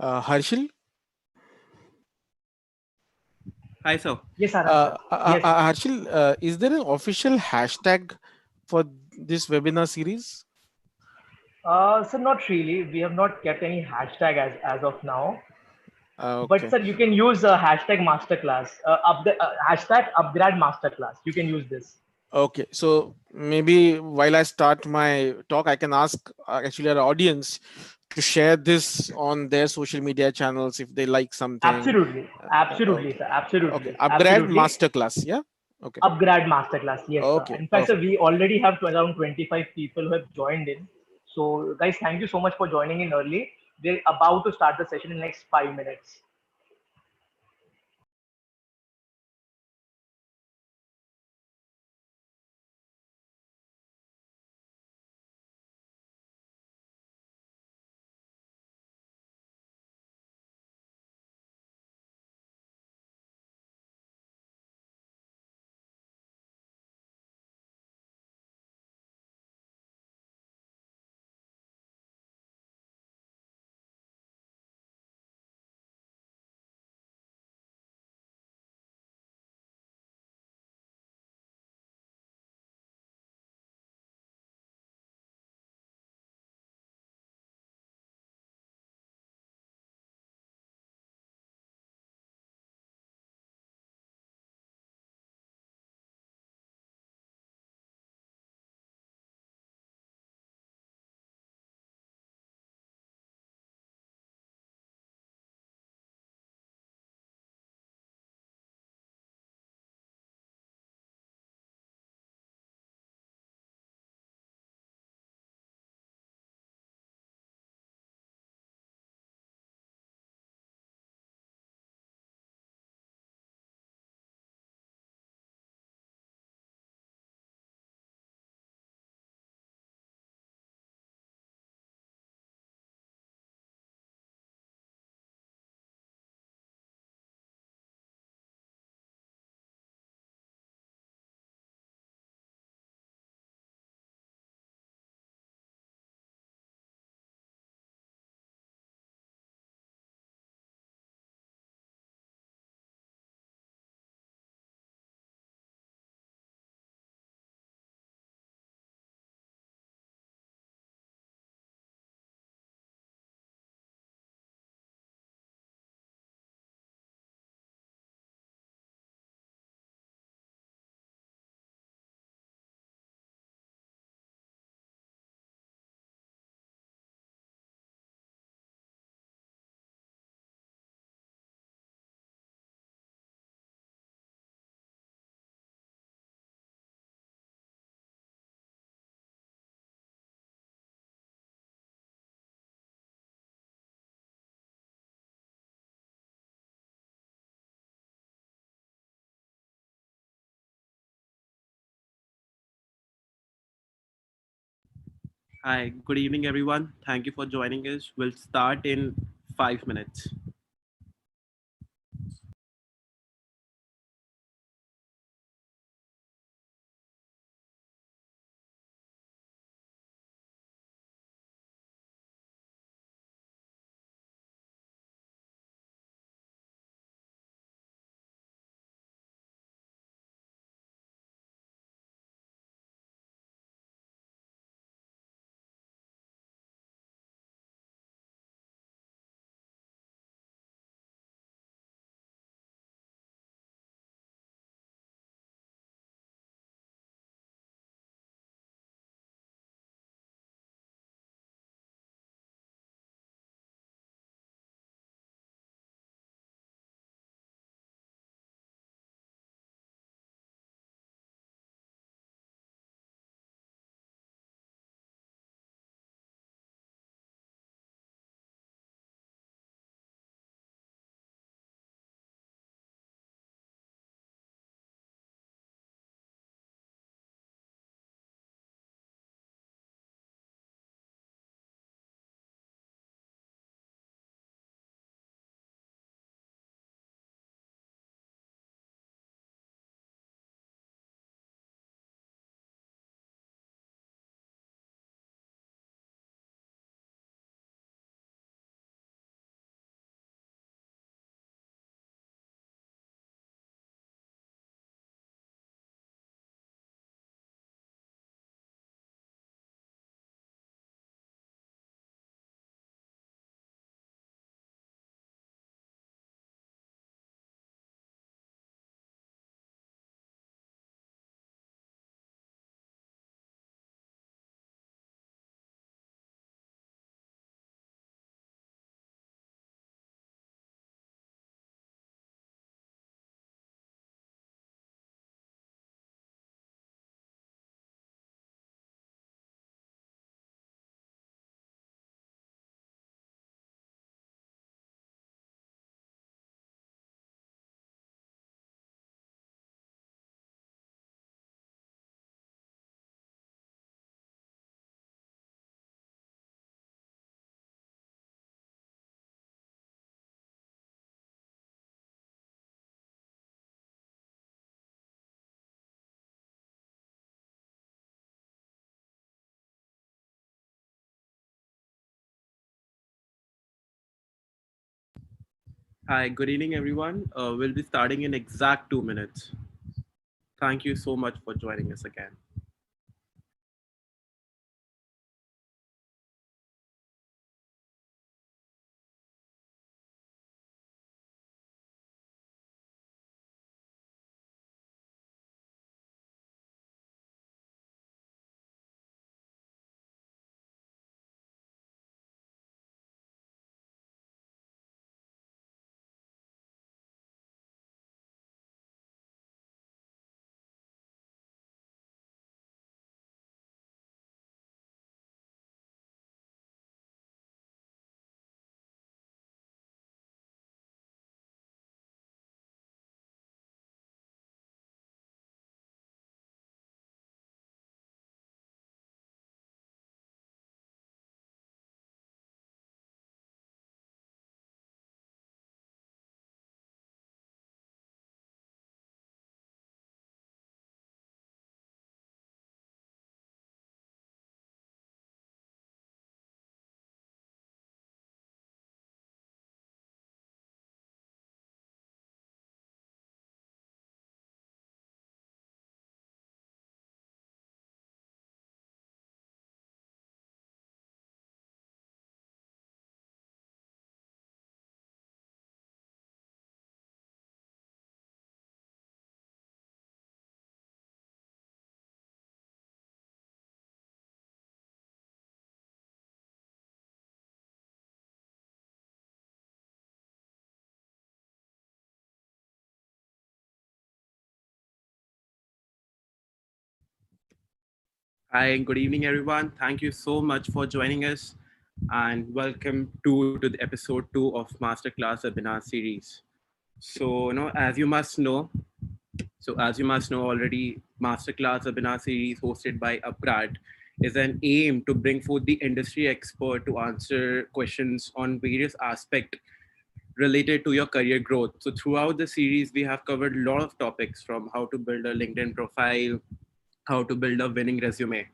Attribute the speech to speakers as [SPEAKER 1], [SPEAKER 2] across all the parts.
[SPEAKER 1] Harshil,
[SPEAKER 2] Hi, sir.
[SPEAKER 3] Yes, Anand sir. Yes.
[SPEAKER 1] Harshil, is there an official hashtag for this webinar series?
[SPEAKER 3] So not really. We have not kept any hashtag as of now. But
[SPEAKER 1] Okay.
[SPEAKER 3] sir, you can use hashtag masterclass. Hashtag upgrade masterclass. You can use this.
[SPEAKER 1] Okay, so maybe while I start my talk, I can ask actually our audience to share this on their social media channels if they like something.
[SPEAKER 3] Absolutely. Absolutely,
[SPEAKER 1] Okay,
[SPEAKER 3] sir.
[SPEAKER 1] okay.
[SPEAKER 3] Absolutely.
[SPEAKER 1] Upgrade
[SPEAKER 3] Absolutely.
[SPEAKER 1] masterclass. Yeah. Okay.
[SPEAKER 3] Upgrade masterclass. Yes, sir.
[SPEAKER 1] Okay.
[SPEAKER 3] In fact, sir,
[SPEAKER 1] Perfect.
[SPEAKER 3] we already have around 25 people who have joined in. So, guys, thank you so much for joining in early. We're about to start the session in the next 5 minutes.
[SPEAKER 2] Hi, good evening, everyone. Thank you for joining us. We'll start in 5 minutes. Hi, good evening, everyone. We'll be starting in exact 2 minutes. Thank you so much for joining us again. Hi, good evening, everyone. Thank you so much for joining us, and welcome to the episode 2 of Masterclass webinar series. As you must know, already, Masterclass webinar series hosted by Upgrad is an aim to bring forth the industry expert to answer questions on various aspects related to your career growth. So throughout the series, we have covered a lot of topics from how to build a LinkedIn profile, how to build a winning resume.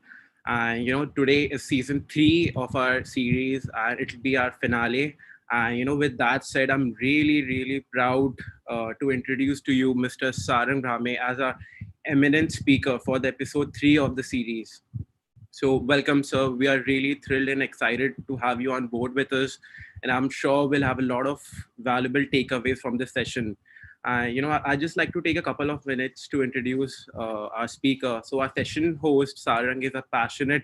[SPEAKER 2] And today is season 3 of our series, and it'll be our finale. And with that said, I'm really, really proud to introduce to you Mr. Sarang Brahme as our eminent speaker for the episode 3 of the series. So, welcome, sir. We are really thrilled and excited to have you on board with us. And I'm sure we'll have a lot of valuable takeaways from this session. I just like to take a couple of minutes to introduce our speaker. So, our session host, Sarang, is a passionate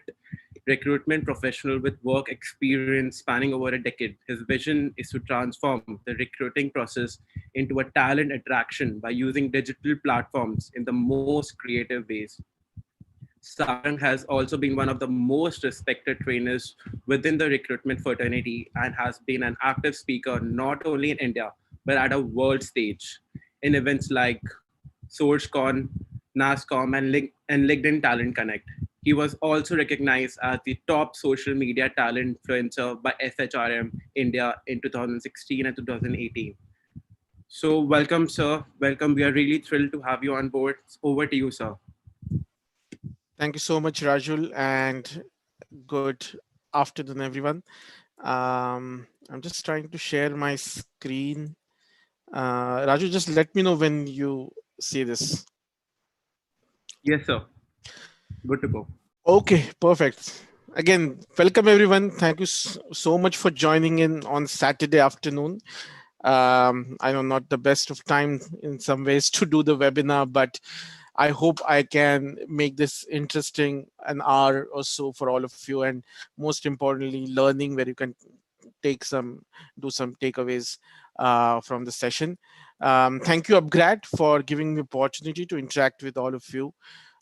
[SPEAKER 2] recruitment professional with work experience spanning over a decade. His vision is to transform the recruiting process into a talent attraction by using digital platforms in the most creative ways. Sarang has also been one of the most respected trainers within the recruitment fraternity and has been an active speaker not only in India but at a world stage in events like SourceCon, NASCOM, and LinkedIn Talent Connect. He was also recognized as the top social media talent influencer by SHRM India in 2016 and 2018. So, welcome, sir. Welcome. We are really thrilled to have you on board. Over to you, sir.
[SPEAKER 1] Thank you so much, Rajul, and good afternoon, everyone. I'm just trying to share my screen. Raju, just let me know when you see this.
[SPEAKER 2] Yes, sir. Good to go.
[SPEAKER 1] Okay, perfect. Again, welcome everyone. Thank you so much for joining in on Saturday afternoon. I know not the best of time in some ways to do the webinar, but I hope I can make this interesting, an hour or so for all of you, and most importantly, learning where you can do some takeaways from the session. Thank you, Upgrad, for giving me opportunity to interact with all of you.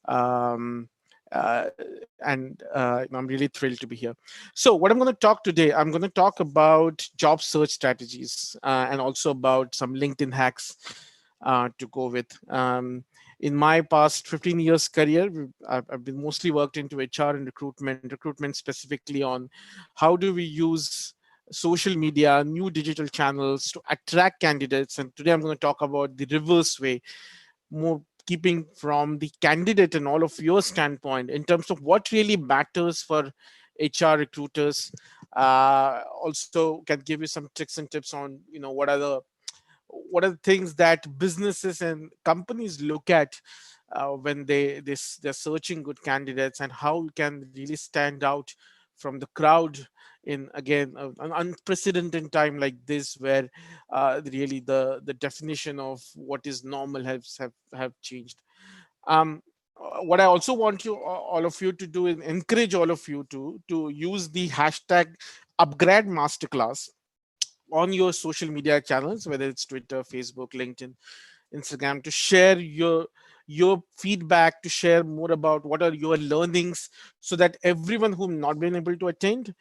[SPEAKER 1] Um, and I'm really thrilled to be here. So, what I'm going to talk today, I'm going to talk about job search strategies and also about some LinkedIn hacks to go with. In my past 15 years career, I've been mostly worked into HR and recruitment specifically on how do we use social media, new digital channels to attract candidates. And today I'm going to talk about the reverse way, more keeping from the candidate and all of your standpoint in terms of what really matters for HR recruiters. Also can give you some tricks and tips on what are the what are the things that businesses and companies look at when they're searching good candidates, and how you can really stand out from the crowd in, again, an unprecedented time like this, where really the definition of what is normal have changed. What I also want you, all of you, to do is encourage all of you to use the hashtag upgrade masterclass on your social media channels, whether it's Twitter, Facebook, LinkedIn, Instagram, to share your feedback, to share more about what are your learnings, so that everyone who not been able to attend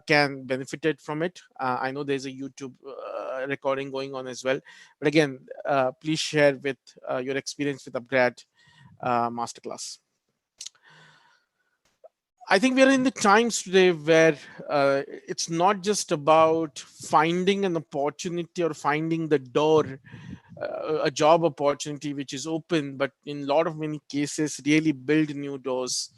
[SPEAKER 1] can benefit from it. I know there's a YouTube recording going on as well, but again, please share with your experience with Upgrade Masterclass. I think we are in the times today where it's not just about finding an opportunity or finding the door, a job opportunity which is open, but in a lot of many cases, really build new doors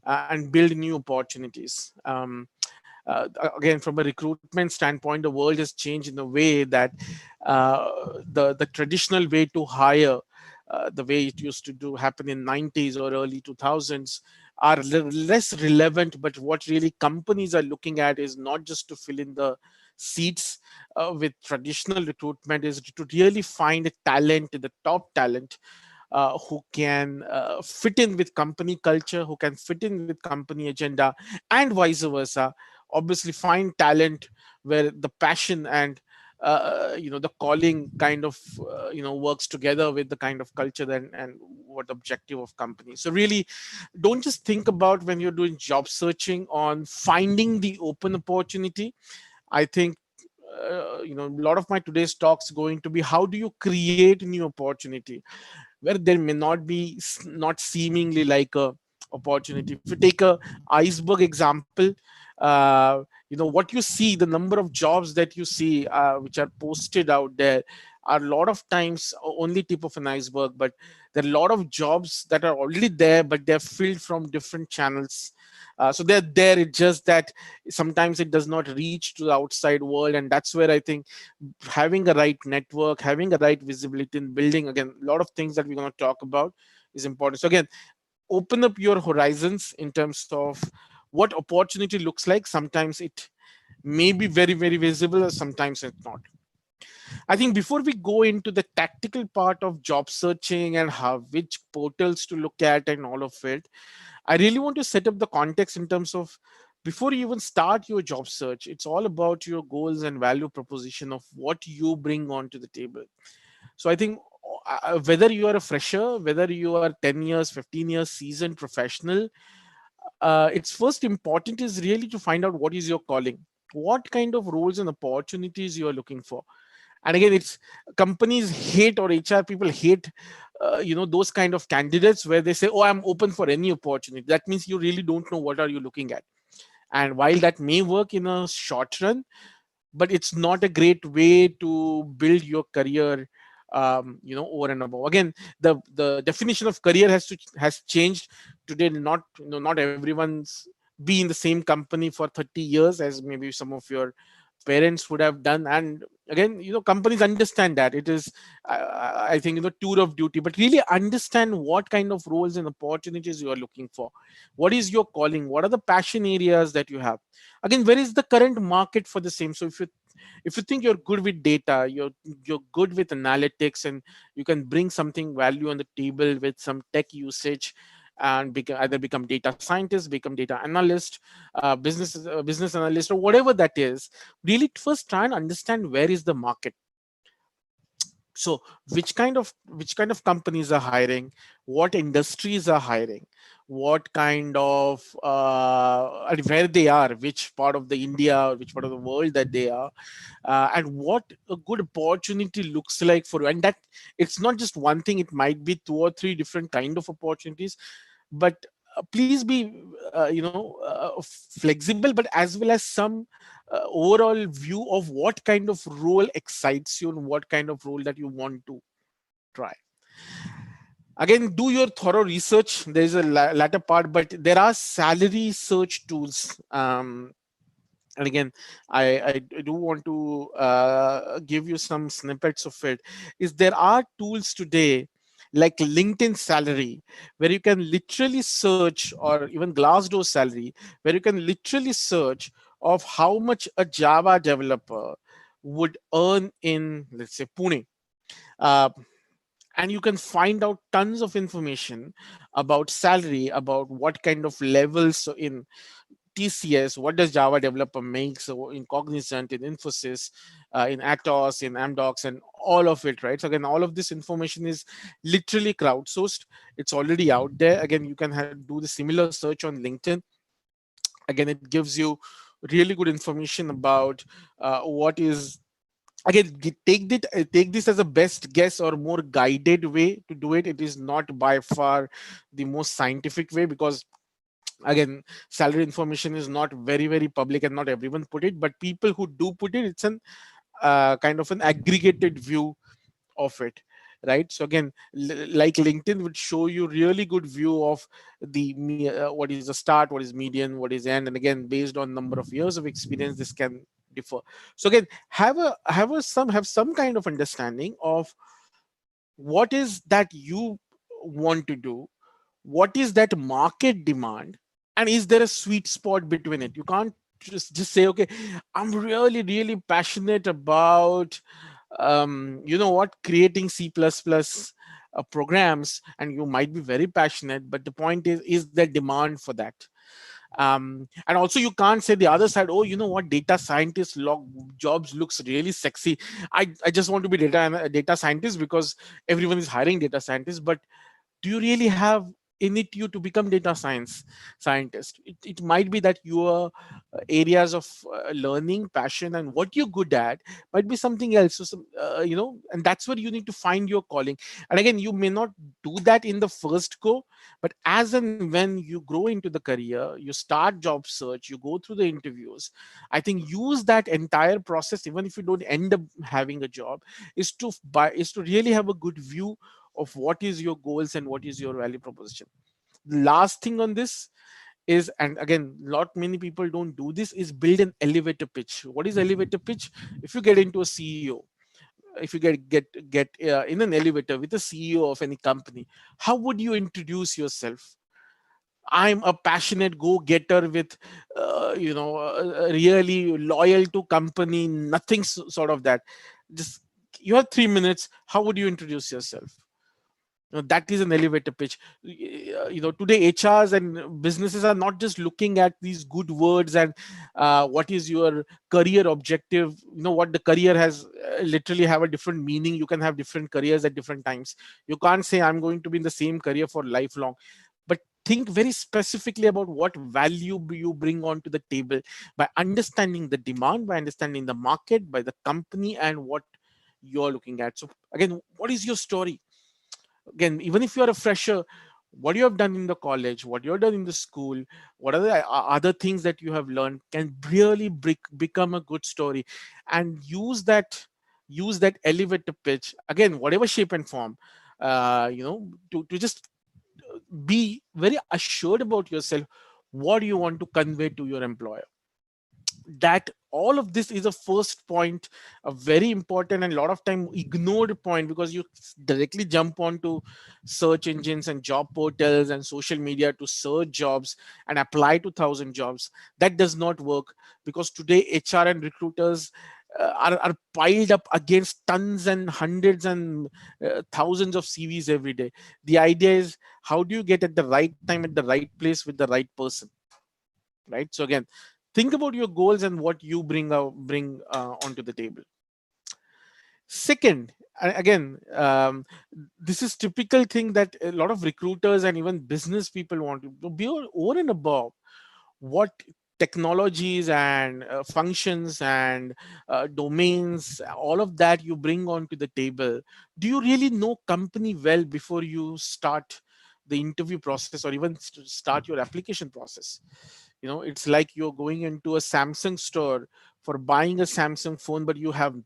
[SPEAKER 1] and build new opportunities. Again, from a recruitment standpoint, the world has changed in a way that the traditional way to hire, the way it used to do happen in 90s or early 2000s, are less relevant. But what really companies are looking at is not just to fill in the seats with traditional recruitment, is to really find a talent, the top talent, who can fit in with company culture, who can fit in with company agenda, and vice versa. Obviously, find talent where the passion and the calling kind of works together with the kind of culture and what the objective of company. So really, don't just think about when you're doing job searching on finding the open opportunity. I think a lot of my today's talks going to be, how do you create new opportunity where there may not be not seemingly like a opportunity. If you take a iceberg example, what you see, the number of jobs that you see which are posted out there, are a lot of times only tip of an iceberg. But there are a lot of jobs that are already there, but they're filled from different channels. So they're there, it's just that sometimes it does not reach to the outside world. And that's where I think having a right network, having a right visibility, and building, again, a lot of things that we're going to talk about is important. So again, open up your horizons in terms of what opportunity looks like. Sometimes it may be very, very visible, or sometimes it's not. I think before we go into the tactical part of job searching and how which portals to look at and all of it, I really want to set up the context in terms of, before you even start your job search, it's all about your goals and value proposition of what you bring onto the table. So I think whether you are a fresher, whether you are 10 years, 15 years seasoned professional, it's first important is really to find out what is your calling, what kind of roles and opportunities you are looking for. And again, it's companies hate, or HR people hate those kind of candidates where they say, oh, I'm open for any opportunity. That means you really don't know what are you looking at. And while that may work in a short run, but it's not a great way to build your career over and above. Again, the definition of career has changed today. Not not everyone's be in the same company for 30 years as maybe some of your parents would have done. And again, companies understand that it is, I think, tour of duty. But really understand what kind of roles and opportunities you are looking for. What is your calling? What are the passion areas that you have? Again, where is the current market for the same? So if you think you're good with data, you're good with analytics, and you can bring something value on the table with some tech usage, and either become data scientist, become data analyst, business analyst, or whatever that is, really first try and understand where is the market. So which kind of companies are hiring, what industries are hiring, what kind of and where they are, which part of the India or which part of the world that they are, and what a good opportunity looks like for you. And that it's not just one thing, it might be two or three different kind of opportunities. But please be flexible, but as well as some overall view of what kind of role excites you and what kind of role that you want to try. Again, do your thorough research. There is a latter part, but there are salary search tools And again, I do want to give you some snippets of it. Is there are tools today like LinkedIn Salary, where you can literally search, or even Glassdoor Salary, where you can literally search of how much a Java developer would earn in, let's say, Pune. uh, and you can find out tons of information about salary, about what kind of levels in TCS, what does Java developer make? So in Cognizant, in Infosys, in Atos, in Amdocs, and all of it, right? So again, all of this information is literally crowdsourced. It's already out there. Again, you can do the similar search on LinkedIn. Again, it gives you really good information about what is, again, take this as a best guess or more guided way to do it. It is not by far the most scientific way, because again, salary information is not very public and not everyone put it, but people who do put it, it's an kind of an aggregated view of it, right? So again, like LinkedIn would show you really good view of what is the start, what is median, what is end, and again, based on number of years of experience, this can differ. So again, have some kind of understanding of what is that you want to do, what is that market demand, and is there a sweet spot between it. You can't just say, okay, I'm really passionate about you know what, creating C++ programs, and you might be very passionate, but the point is there demand for that? And also, you can't say the other side, oh, you know what, data scientist jobs looks really sexy. I just want to be data scientist because everyone is hiring data scientists. But do you really have in it you to become data scientist? It might be that your areas of learning, passion, and what you're good at might be something else. So and that's where you need to find your calling. And again, you may not do that in the first go, but as and when you grow into the career, you start job search, you go through the interviews, I think use that entire process, even if you don't end up having a job, is to really have a good view of what is your goals and what is your value proposition. Last thing on this is, and again, lot many people don't do this, is build an elevator pitch. What is elevator pitch? If you get into a CEO, if you get in an elevator with a CEO of any company, how would you introduce yourself? I'm a passionate go-getter with really loyal to company, nothing sort of that. Just, you have 3 minutes, how would you introduce yourself? That is an elevator pitch. Today HRs and businesses are not just looking at these good words and what is your career objective. You know what, the career has literally have a different meaning. You can have different careers at different times. You can't say I'm going to be in the same career for lifelong, but think very specifically about what value you bring onto the table by understanding the demand, by understanding the market, by the company, and what you're looking at. So again, what is your story? Again, even if you're a fresher, what you have done in the college, what you have done in the school, what are the other things that you have learned can really become a good story. And use that elevator pitch, again, whatever shape and form, to just be very assured about yourself. What do you want to convey to your employer? That all of this is a first point, a very important and a lot of time ignored point, because you directly jump onto search engines and job portals and social media to search jobs and apply to 1,000 jobs. That does not work, because today HR and recruiters are piled up against tons and hundreds and thousands of CVs every day. The idea is, how do you get at the right time at the right place with the right person, right? So again, think about your goals and what you bring onto the table. Second, again, this is typical thing that a lot of recruiters and even business people want to be over and above what technologies and functions and domains, all of that you bring onto the table. Do you really know company well before you start the interview process or even start your application process? It's like you're going into a Samsung store for buying a Samsung phone, but you have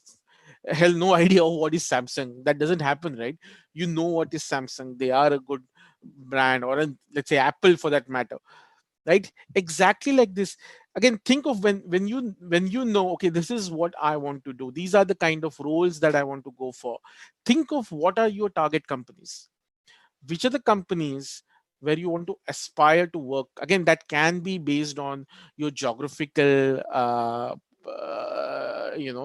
[SPEAKER 1] hell no idea of what is Samsung. That doesn't happen, right? You know what is Samsung. They are a good brand, or let's say Apple for that matter. right? Exactly like this. Again, think of when you know, okay, this is what I want to do, these are the kind of roles that I want to go for. Think of what are your target companies, which are the companies where you want to aspire to work. Again, that can be based on your geographical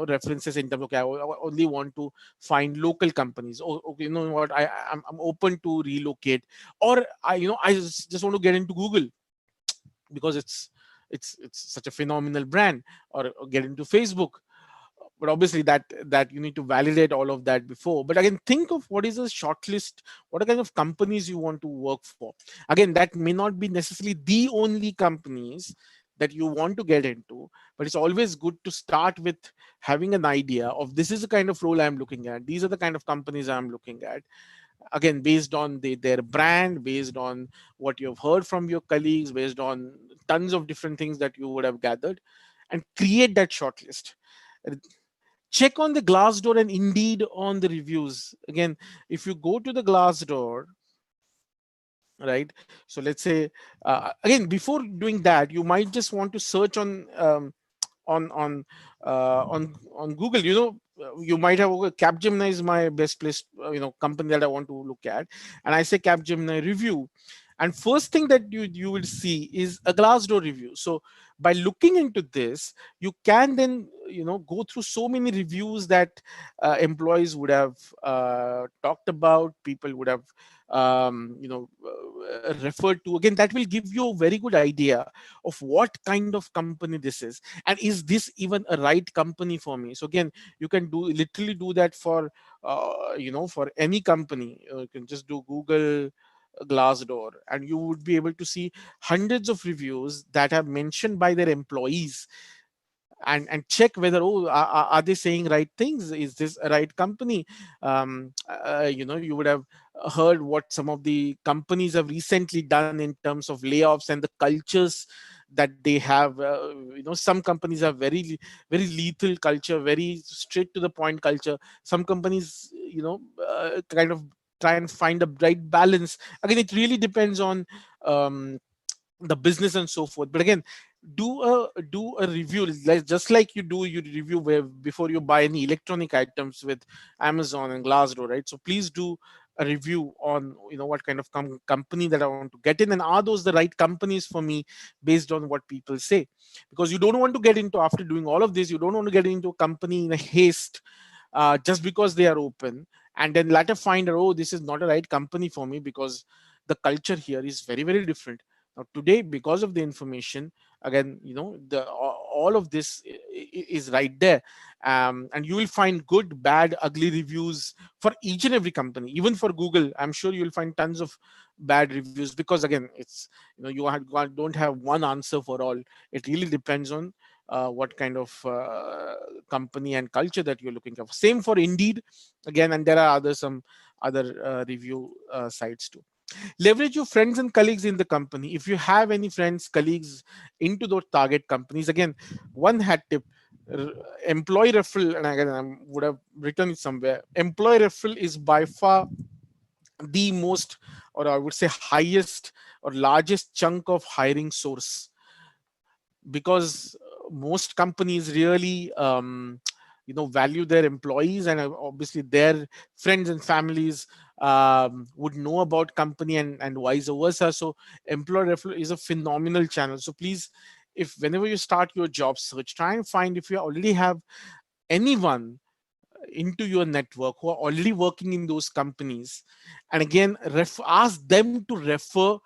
[SPEAKER 1] references, in terms of, okay, I only want to find local companies, or okay, you know what, I'm open to relocate, or I just want to get into Google because it's such a phenomenal brand, or get into Facebook. But obviously that you need to validate all of that before. But again, think of what is a shortlist, what are kind of companies you want to work for. Again, that may not be necessarily the only companies that you want to get into, but it's always good to start with having an idea of, this is the kind of role I'm looking at, these are the kind of companies I'm looking at. Again, based on their brand, based on what you've heard from your colleagues, based on tons of different things that you would have gathered, and create that shortlist. Check on the Glassdoor and Indeed on the reviews. Again, if you go to the Glassdoor, right, so let's say, again, before doing that, you might just want to search on on on Google. You might have, okay, Capgemini is my best place, company that I want to look at, and I say Capgemini review, and first thing that you will see is a Glassdoor review. So by looking into this, you can then go through so many reviews that employees would have talked about, people would have referred to. Again, that will give you a very good idea of what kind of company this is, and is this even a right company for me. So again, you can literally do that for for any company. You can just do Google Glassdoor, and you would be able to see hundreds of reviews that are mentioned by their employees, and check whether, oh, are they saying right things, is this a right company. You would have heard what some of the companies have recently done in terms of layoffs and the cultures that they have. Some companies have very lethal culture, very straight to the point culture. Some companies kind of try and find a right balance. Again, it really depends on um, the business and so forth. But again, do a review, just like you review where before you buy any electronic items with Amazon and Glassdoor, right? So please do a review on what kind of company that I want to get in, and are those the right companies for me based on what people say. Because you don't want to get into, after doing all of this, you don't want to get into a company in a haste, just because they are open, and then later find out, oh, this is not a right company for me because the culture here is very different. Now today, because of the information, again, the all of this is right there. And you will find good, bad, ugly reviews for each and every company. Even for Google, I'm sure you'll find tons of bad reviews, because again, it's don't have one answer for all. It really depends on what kind of company and culture that you're looking for. Same for Indeed, again, and there are some other review sites too. Leverage your friends and colleagues in the company. If you have any friends, colleagues into those target companies, again, one hat tip, r- employee referral, and again, I would have written it somewhere. Employee referral is by far the most, or I would say highest or largest chunk of hiring source, because most companies really value their employees, and obviously their friends and families would know about company, and vice versa. So employer referral is a phenomenal channel. So please, if whenever you start your job search, try and find if you already have anyone into your network who are already working in those companies, and again, ask them to refer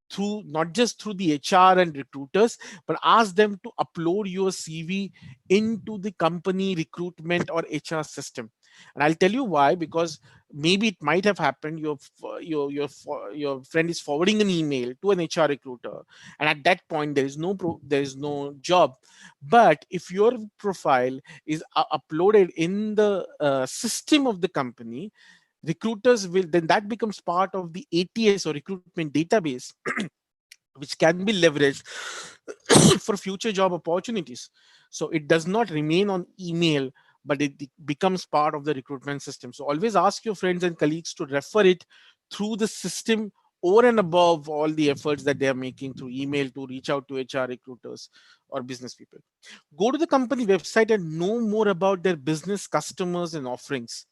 [SPEAKER 1] through, not just through the HR and recruiters, but ask them to upload your CV into the company recruitment or HR system. And I'll tell you why. Because maybe it might have happened, your friend is forwarding an email to an HR recruiter, and at that point there is no job. But if your profile is uploaded in the system of the company, recruiters will, then that becomes part of the ATS or recruitment database, which can be leveraged for future job opportunities. So it does not remain on email, but it becomes part of the recruitment system. So always ask your friends and colleagues to refer it through the system over and above all the efforts that they are making through email to reach out to HR recruiters or business people. Go to the company website and know more about their business, customers, and offerings.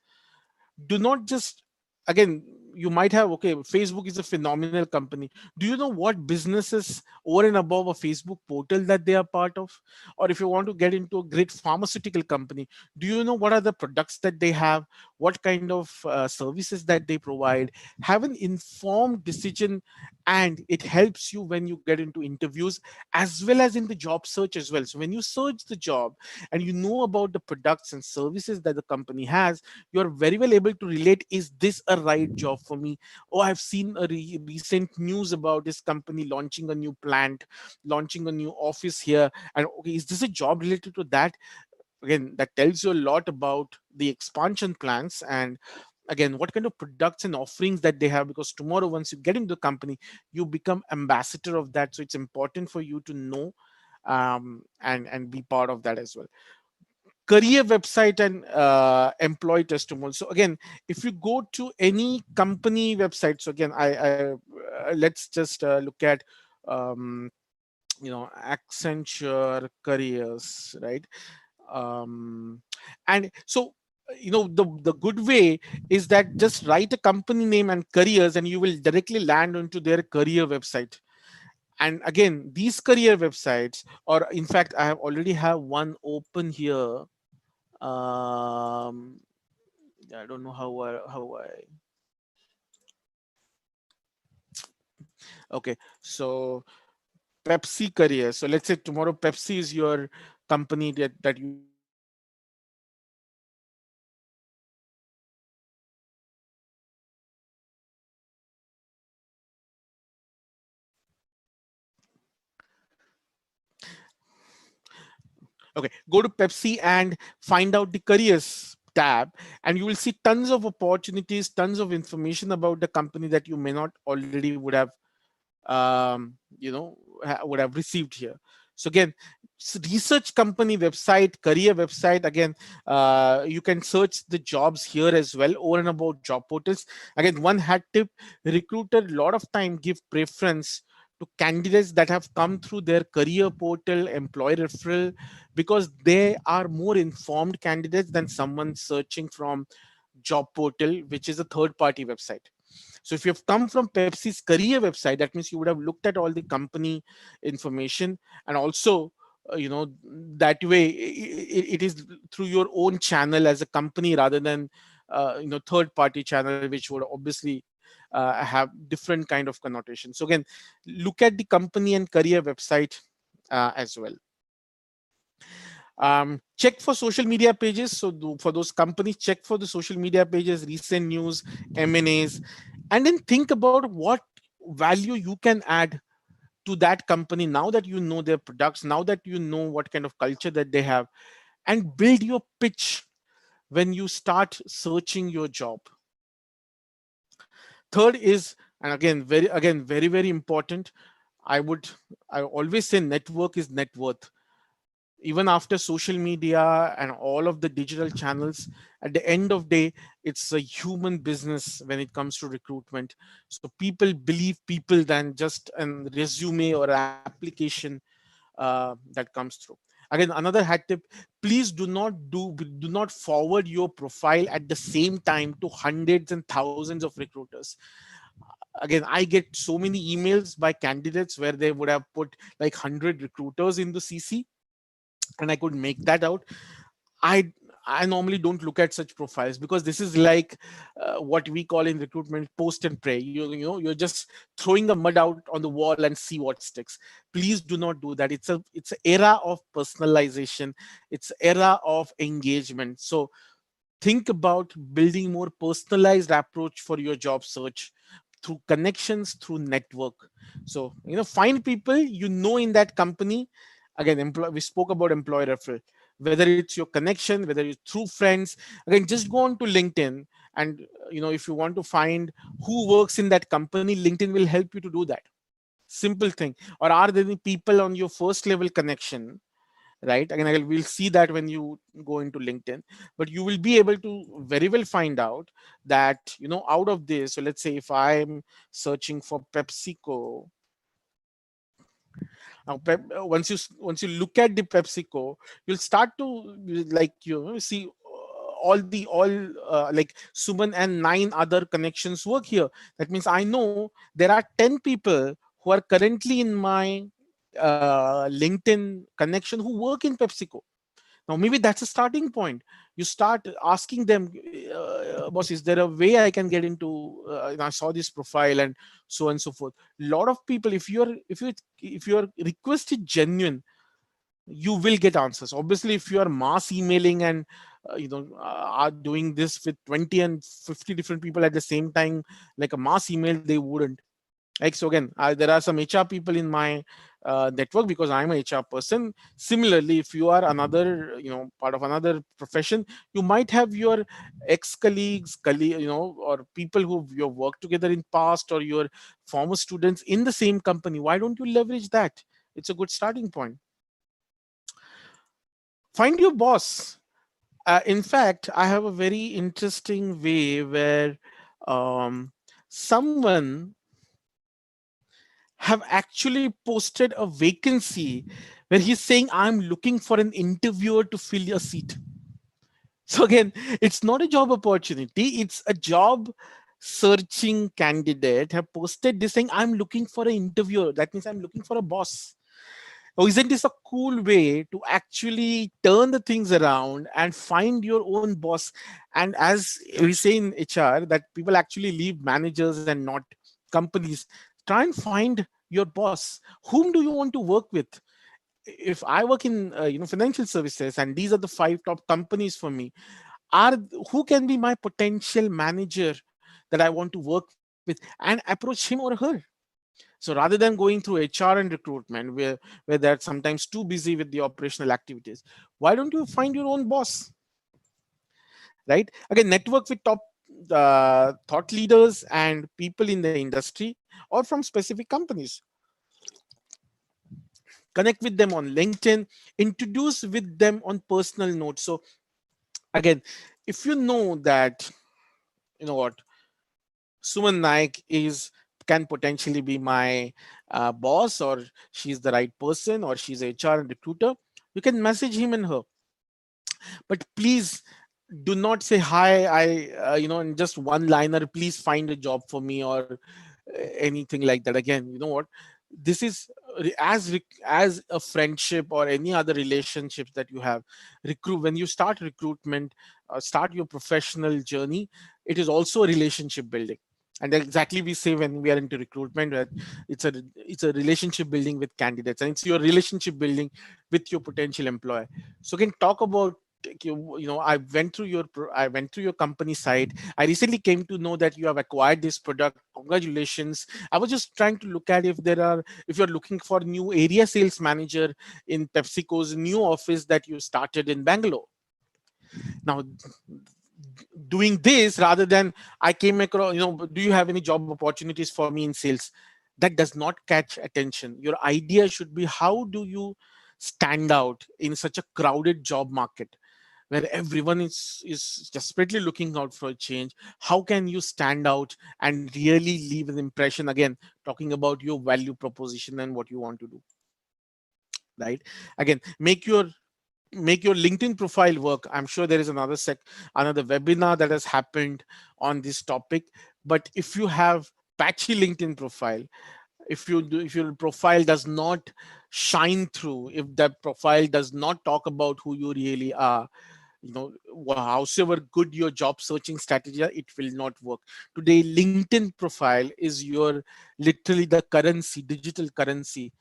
[SPEAKER 1] Do not just, again, you might have, okay, Facebook is a phenomenal company. Do you know what businesses over and above a Facebook portal that they are part of? Or if you want to get into a great pharmaceutical company, do you know what are the products that they have, what kind of services that they provide? Have an informed decision, and it helps you when you get into interviews as well as in the job search as well. So when you search the job and you know about the products and services that the company has, you're very well able to relate, is this a right job for me? Oh, I've seen a recent news about this company launching a new plant, launching a new office here, and okay, is this a job related to that? Again, that tells you a lot about the expansion plans, and again, what kind of products and offerings that they have, because tomorrow once you get into the company, you become ambassador of that. So it's important for you to know, and be part of that as well. Career website and employee testimonial. So again, if you go to any company website, so again, let's just look at um, Accenture careers, right? And so the good way is that just write a company name and careers, and you will directly land onto their career website. And again, these career websites, or in fact, I have already have one open here. um I don't know how I okay. So Pepsi career, so let's say tomorrow Pepsi is your company that you want to get into. So you will go to Pepsi careers, and you will see okay, go to Pepsi and find out the careers tab, and you will see tons of opportunities, tons of information about the company that you may not already would have would have received here. So again, research company website, career website. Again, you can search the jobs here as well, over and about job portals. Again, one hat tip: recruiter a lot of time give preference to candidates that have come through their career portal, employer referral, because they are more informed candidates than someone searching from job portal, which is a third party website. So if you've come from Pepsi's career website, that means you would have looked at all the company information, and also, that way it is through your own channel as a company rather than third party channel, which would obviously have different kind of connotation. So again, look at the company and career website as well. Check for social media pages. So for those companies, check for the social media pages, recent news, M&As, and then think about what value you can add to that company now that you know their products, now that you know what kind of culture that they have, and build your pitch when you start searching your job. Third is, and again very very important, i would I always say network is net worth. Even after social media and all of the digital channels, at the end of day, it's a human business when it comes to recruitment. So people believe people than just a resume or application that comes through. Again, another hat tip: please do not forward your profile at the same time to hundreds and thousands of recruiters. Again, I get so many emails by candidates where they would have put like 100 recruiters in the CC, and I could make that out. I I normally don't look at such profiles, because this is like what we call in recruitment post and pray. You're just throwing the mud out on the wall and see what sticks. Please do not do that. It's an era of personalization. It's an era of engagement. So think about building more personalized approach for your job search through connections, through network. So find people in that company. Again, we spoke about employer referral, whether it's your connection, whether it's through friends. Again, just go on to LinkedIn, and if you want to find who works in that company, LinkedIn will help you to do that. Simple thing. Or are there any people on your first level connection right? Again, we'll see that when you go into LinkedIn, but you will be able to very well find out that, out of this. So let's say if I'm searching for PepsiCo. Now, once you look at the PepsiCo, you'll start to like see all like Suman and 9 other connections work here. That means I know there are 10 people who are currently in my LinkedIn connection who work in PepsiCo. Now, maybe that's a starting point. You start asking them, boss, is there a way I can get into? I saw this profile and so on and so forth. A lot of people, if your request is genuine, you will get answers. Obviously, if you are mass emailing and are doing this with 20 and 50 different people at the same time, like a mass email, they wouldn't. Like, so again, there are some HR people in my network because I'm a HR person. Similarly, if you are another, part of another profession, you might have your ex-colleagues, or people who you've worked together in past, or your former students in the same company. Why don't you leverage that? It's a good starting point. Find your boss. In fact, I have a very interesting way where someone have actually posted a vacancy where he's saying, I'm looking for an interviewer to fill your seat. So again, it's not a job opportunity, it's a job searching candidate have posted this saying, I'm looking for an interviewer. That means I'm looking for a boss. Oh, isn't this a cool way to actually turn the things around and find your own boss? And as we say in HR, that people actually leave managers and not companies. Try and find your boss. Whom do you want to work with? If I work in financial services, and these are the 5 top companies for me, are who can be my potential manager that I want to work with, and approach him or her. So rather than going through HR and recruitment, where they're sometimes too busy with the operational activities, why don't you find your own boss? Right? Again, network with top thought leaders and people in the industry or from specific companies. Connect with them on LinkedIn. Introduce with them on personal notes. So again, if you know that, what, Suman Naik can potentially be my boss, or she's the right person, or she's a HR and recruiter, you can message him and her. But please do not say hi. In just one liner, please find a job for me, or anything like that. Again, you know what? This is as a friendship or any other relationships that you have. Recruit when you start recruitment, start your professional journey. It is also a relationship building. And exactly we say when we are into recruitment, that it's a relationship building with candidates, and it's your relationship building with your potential employer. So can talk about, I went through your company site. I recently came to know that you have acquired this product. Congratulations. I was just trying to look at if you're looking for new area sales manager in PepsiCo's new office that you started in Bangalore. Now, doing this rather than I came across, do you have any job opportunities for me in sales? That does not catch attention. Your idea should be, how do you stand out in such a crowded job market where everyone is desperately looking out for a change? How can you stand out and really leave an impression? Again, talking about your value proposition and what you want to do, right? Again, make your LinkedIn profile work. I'm sure there is another webinar that has happened on this topic. But if you have patchy LinkedIn profile, if your profile does not shine through, if that profile does not talk about who you really are, howsoever good your job searching strategy are, it will not work. Today, LinkedIn profile is your literally the currency, digital currency,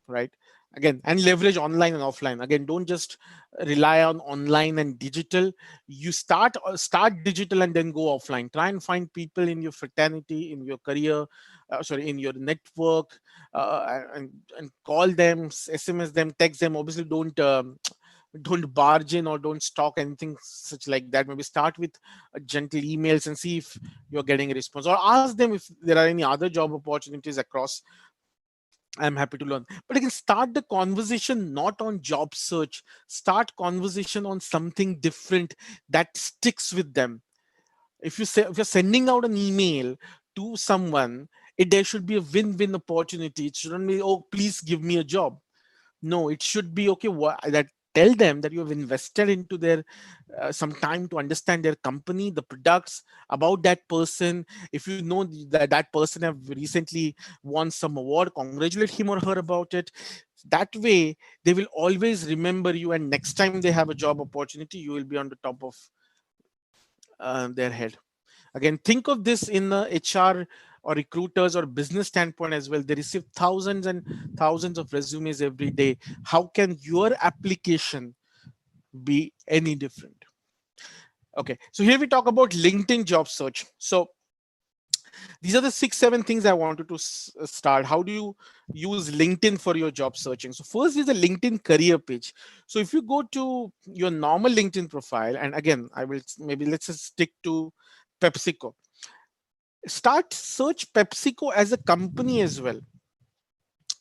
[SPEAKER 1] right? Again, and leverage online and offline. Again, don't just rely on online and digital. You start digital and then go offline. Try and find people in your fraternity, in your career, in your network, and call them, SMS them, text them. Obviously, don't barge in or don't stalk anything such like that. Maybe start with gentle emails and see if you're getting a response, or ask them if there are any other job opportunities across I'm happy to learn. But again, start the conversation not on job search. Start conversation on something different that sticks with them. If you're sending out an email to someone, there should be a win-win opportunity. It shouldn't be, oh, please give me a job. No, it should be okay. That tell them that you have invested into their some time to understand their company, the products, about that person. If you know that that person have recently won some award, congratulate him or her about it. That way, they will always remember you, and next time they have a job opportunity, you will be on the top of their head. Again, think of this in the HR or recruiters or business standpoint as well. They receive thousands and thousands of resumes every day. How can your application be any different? Okay, so here we talk about LinkedIn job search. So these are the 6 7 things I wanted to start. How do you use LinkedIn for your job searching? So first is the LinkedIn career page. So if you go to your normal LinkedIn profile, and again, I will maybe let's just stick to PepsiCo. Start search PepsiCo as a company as well,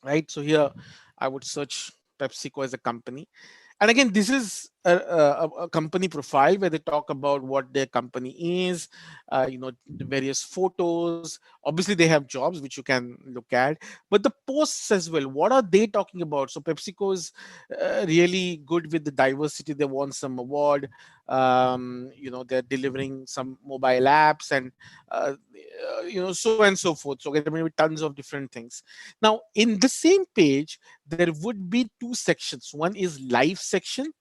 [SPEAKER 1] right? So here I would search PepsiCo as a company. And again, this is a company profile where they talk about what their company is, the various photos. Obviously, they have jobs which you can look at, but the posts as well. What are they talking about? So PepsiCo is really good with the diversity. They won some award. They're delivering some mobile apps and so and so forth. So there may be tons of different things. Now, in the same page, there would be two sections. One is live section.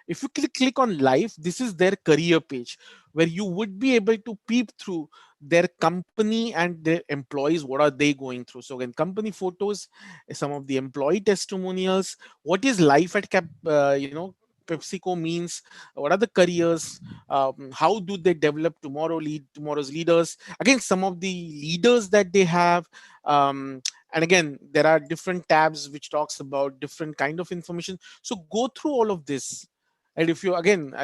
[SPEAKER 1] If you click on live, this is their career page where you would be able to peep through their company and their employees. What are they going through? So again, company photos, some of the employee testimonials. What is life at PepsiCo means? What are the careers? How do they develop tomorrow's leaders? Again, some of the leaders that they have. And again, there are different tabs which talks about different kind of information. So go through all of this. And if you, again,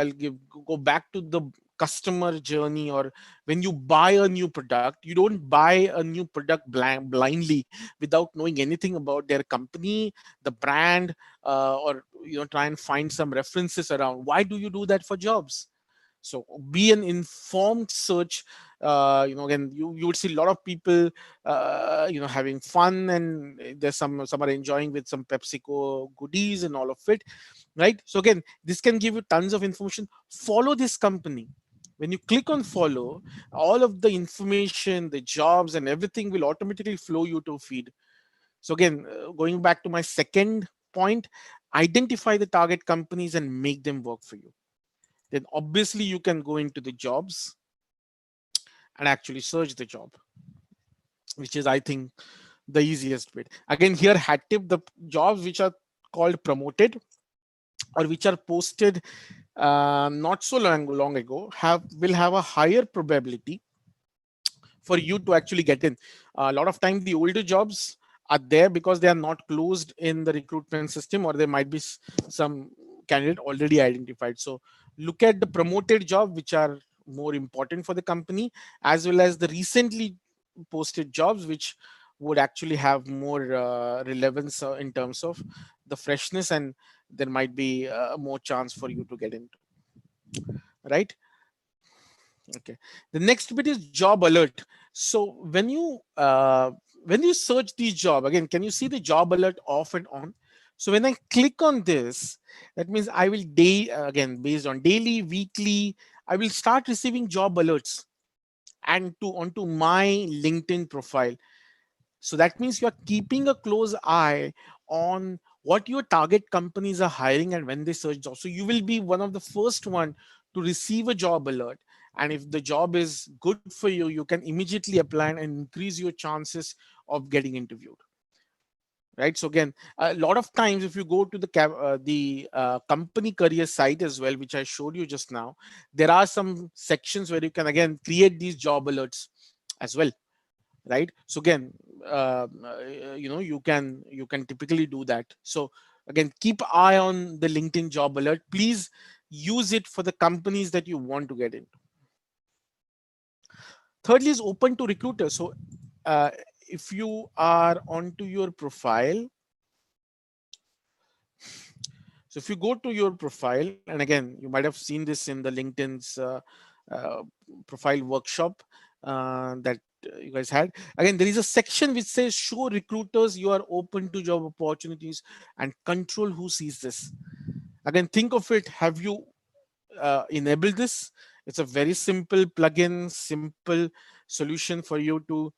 [SPEAKER 1] go back to the customer journey, or when you buy a new product, you don't buy a new product blindly without knowing anything about their company, the brand, or try and find some references around. Why do you do that for jobs? So be an informed search. Again, you would see a lot of people having fun, and there's some are enjoying with some PepsiCo goodies and all of it, right? So again, this can give you tons of information. Follow this company. When you click on follow, all of the information, the jobs and everything will automatically flow you to feed. So again, going back to my second point, identify the target companies and make them work for you. Then obviously you can go into the jobs and actually search the job, which is, I think, the easiest bit. Again, here hat tip, the jobs which are called promoted or which are posted not so long ago will have a higher probability for you to actually get in. A lot of time the older jobs are there because they are not closed in the recruitment system, or there might be some candidate already identified. So look at the promoted job which are more important for the company, as well as the recently posted jobs which would actually have more relevance in terms of the freshness, and there might be more chance for you to get into, right? Okay. The next bit is job alert. So when you search the job, again, can you see the job alert off and on? So when I click on this, that means I will again, based on daily, weekly, I will start receiving job alerts and to onto my LinkedIn profile. So that means you're keeping a close eye on what your target companies are hiring and when they search jobs. So you will be one of the first one to receive a job alert. And if the job is good for you, you can immediately apply and increase your chances of getting interviewed. Right. So again, a lot of times, if you go to the company career site as well, which I showed you just now, there are some sections where you can again create these job alerts as well, right? So again, you can typically do that. So again, keep eye on the LinkedIn job alert. Please use it for the companies that you want to get into. Thirdly is open to recruiters. So if you are onto your profile, so if you go to your profile, and again, you might have seen this in the LinkedIn's uh, profile workshop that you guys had. Again, there is a section which says show recruiters you are open to job opportunities and control who sees this. Again, think of it. Have you enable this? It's a very simple plugin, simple solution for you to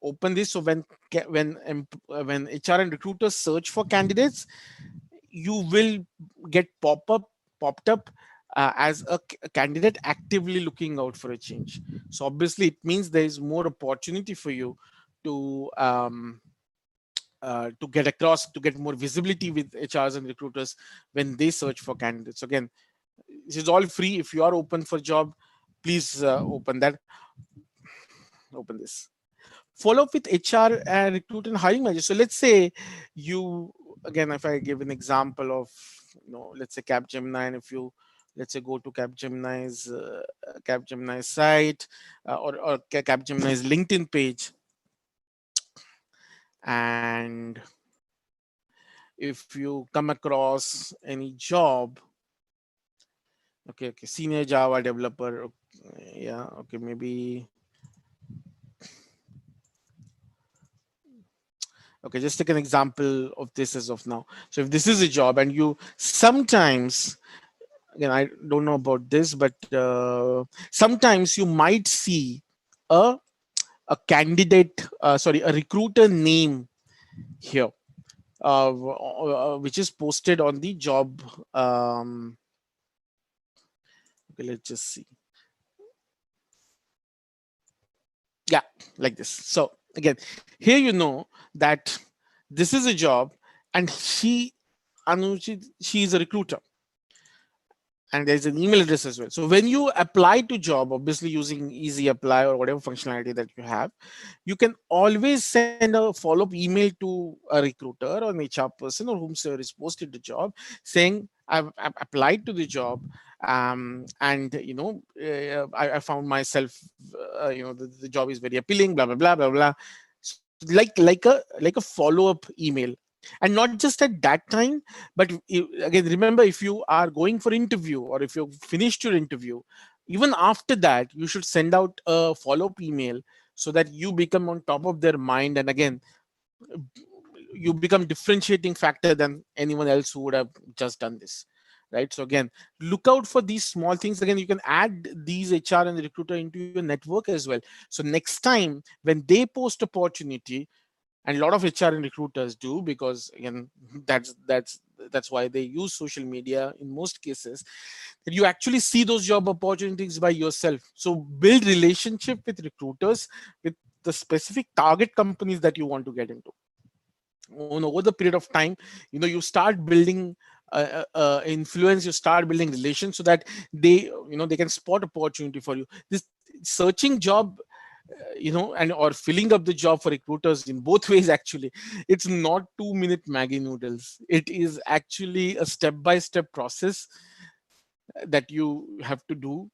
[SPEAKER 1] open this. So when HR and recruiters search for candidates, you will get popped up as a candidate actively looking out for a change. So obviously, it means there is more opportunity for you to to get across, to get more visibility with HRs and recruiters when they search for candidates. Again, this is all free. If you are open for job, please open this. Follow up with HR and recruit and hiring manager. So let's say you, again, if I give an example of, let's say Capgemini, and if you, let's say, go to Capgemini's site, or Capgemini's LinkedIn page, and if you come across any job, okay, senior Java developer, yeah, okay, maybe, okay, just take an example of this as of now. So if this is a job, and you sometimes, again, I don't know about this, but sometimes you might see a candidate, sorry, a recruiter name here, which is posted on the job. Okay, let's just see. Yeah, like this. So again, here you know that this is a job, and she is a recruiter, and there's an email address as well. So when you apply to job, obviously using easy apply or whatever functionality that you have, you can always send a follow-up email to a recruiter or an HR person or whomsoever is posted the job, saying I've applied to the job, and I found myself, the job is very appealing, blah blah blah blah blah. So like a follow-up email, and not just at that time, but again, remember, if you are going for interview, or if you've finished your interview, even after that, you should send out a follow-up email, so that you become on top of their mind, and again, you become differentiating factor than anyone else who would have just done this, right? So again, look out for these small things. Again, you can add these HR and recruiter into your network as well. So next time when they post opportunity, and a lot of HR and recruiters do, because again, that's why they use social media in most cases, that you actually see those job opportunities by yourself. So build relationship with recruiters, with the specific target companies that you want to get into. Over the period of time, you start building influence, you start building relations, so that they can spot opportunity for you. This searching job, and or filling up the job for recruiters in both ways, actually, it's not 2-minute Maggie noodles. It is actually a step-by-step process that you have to do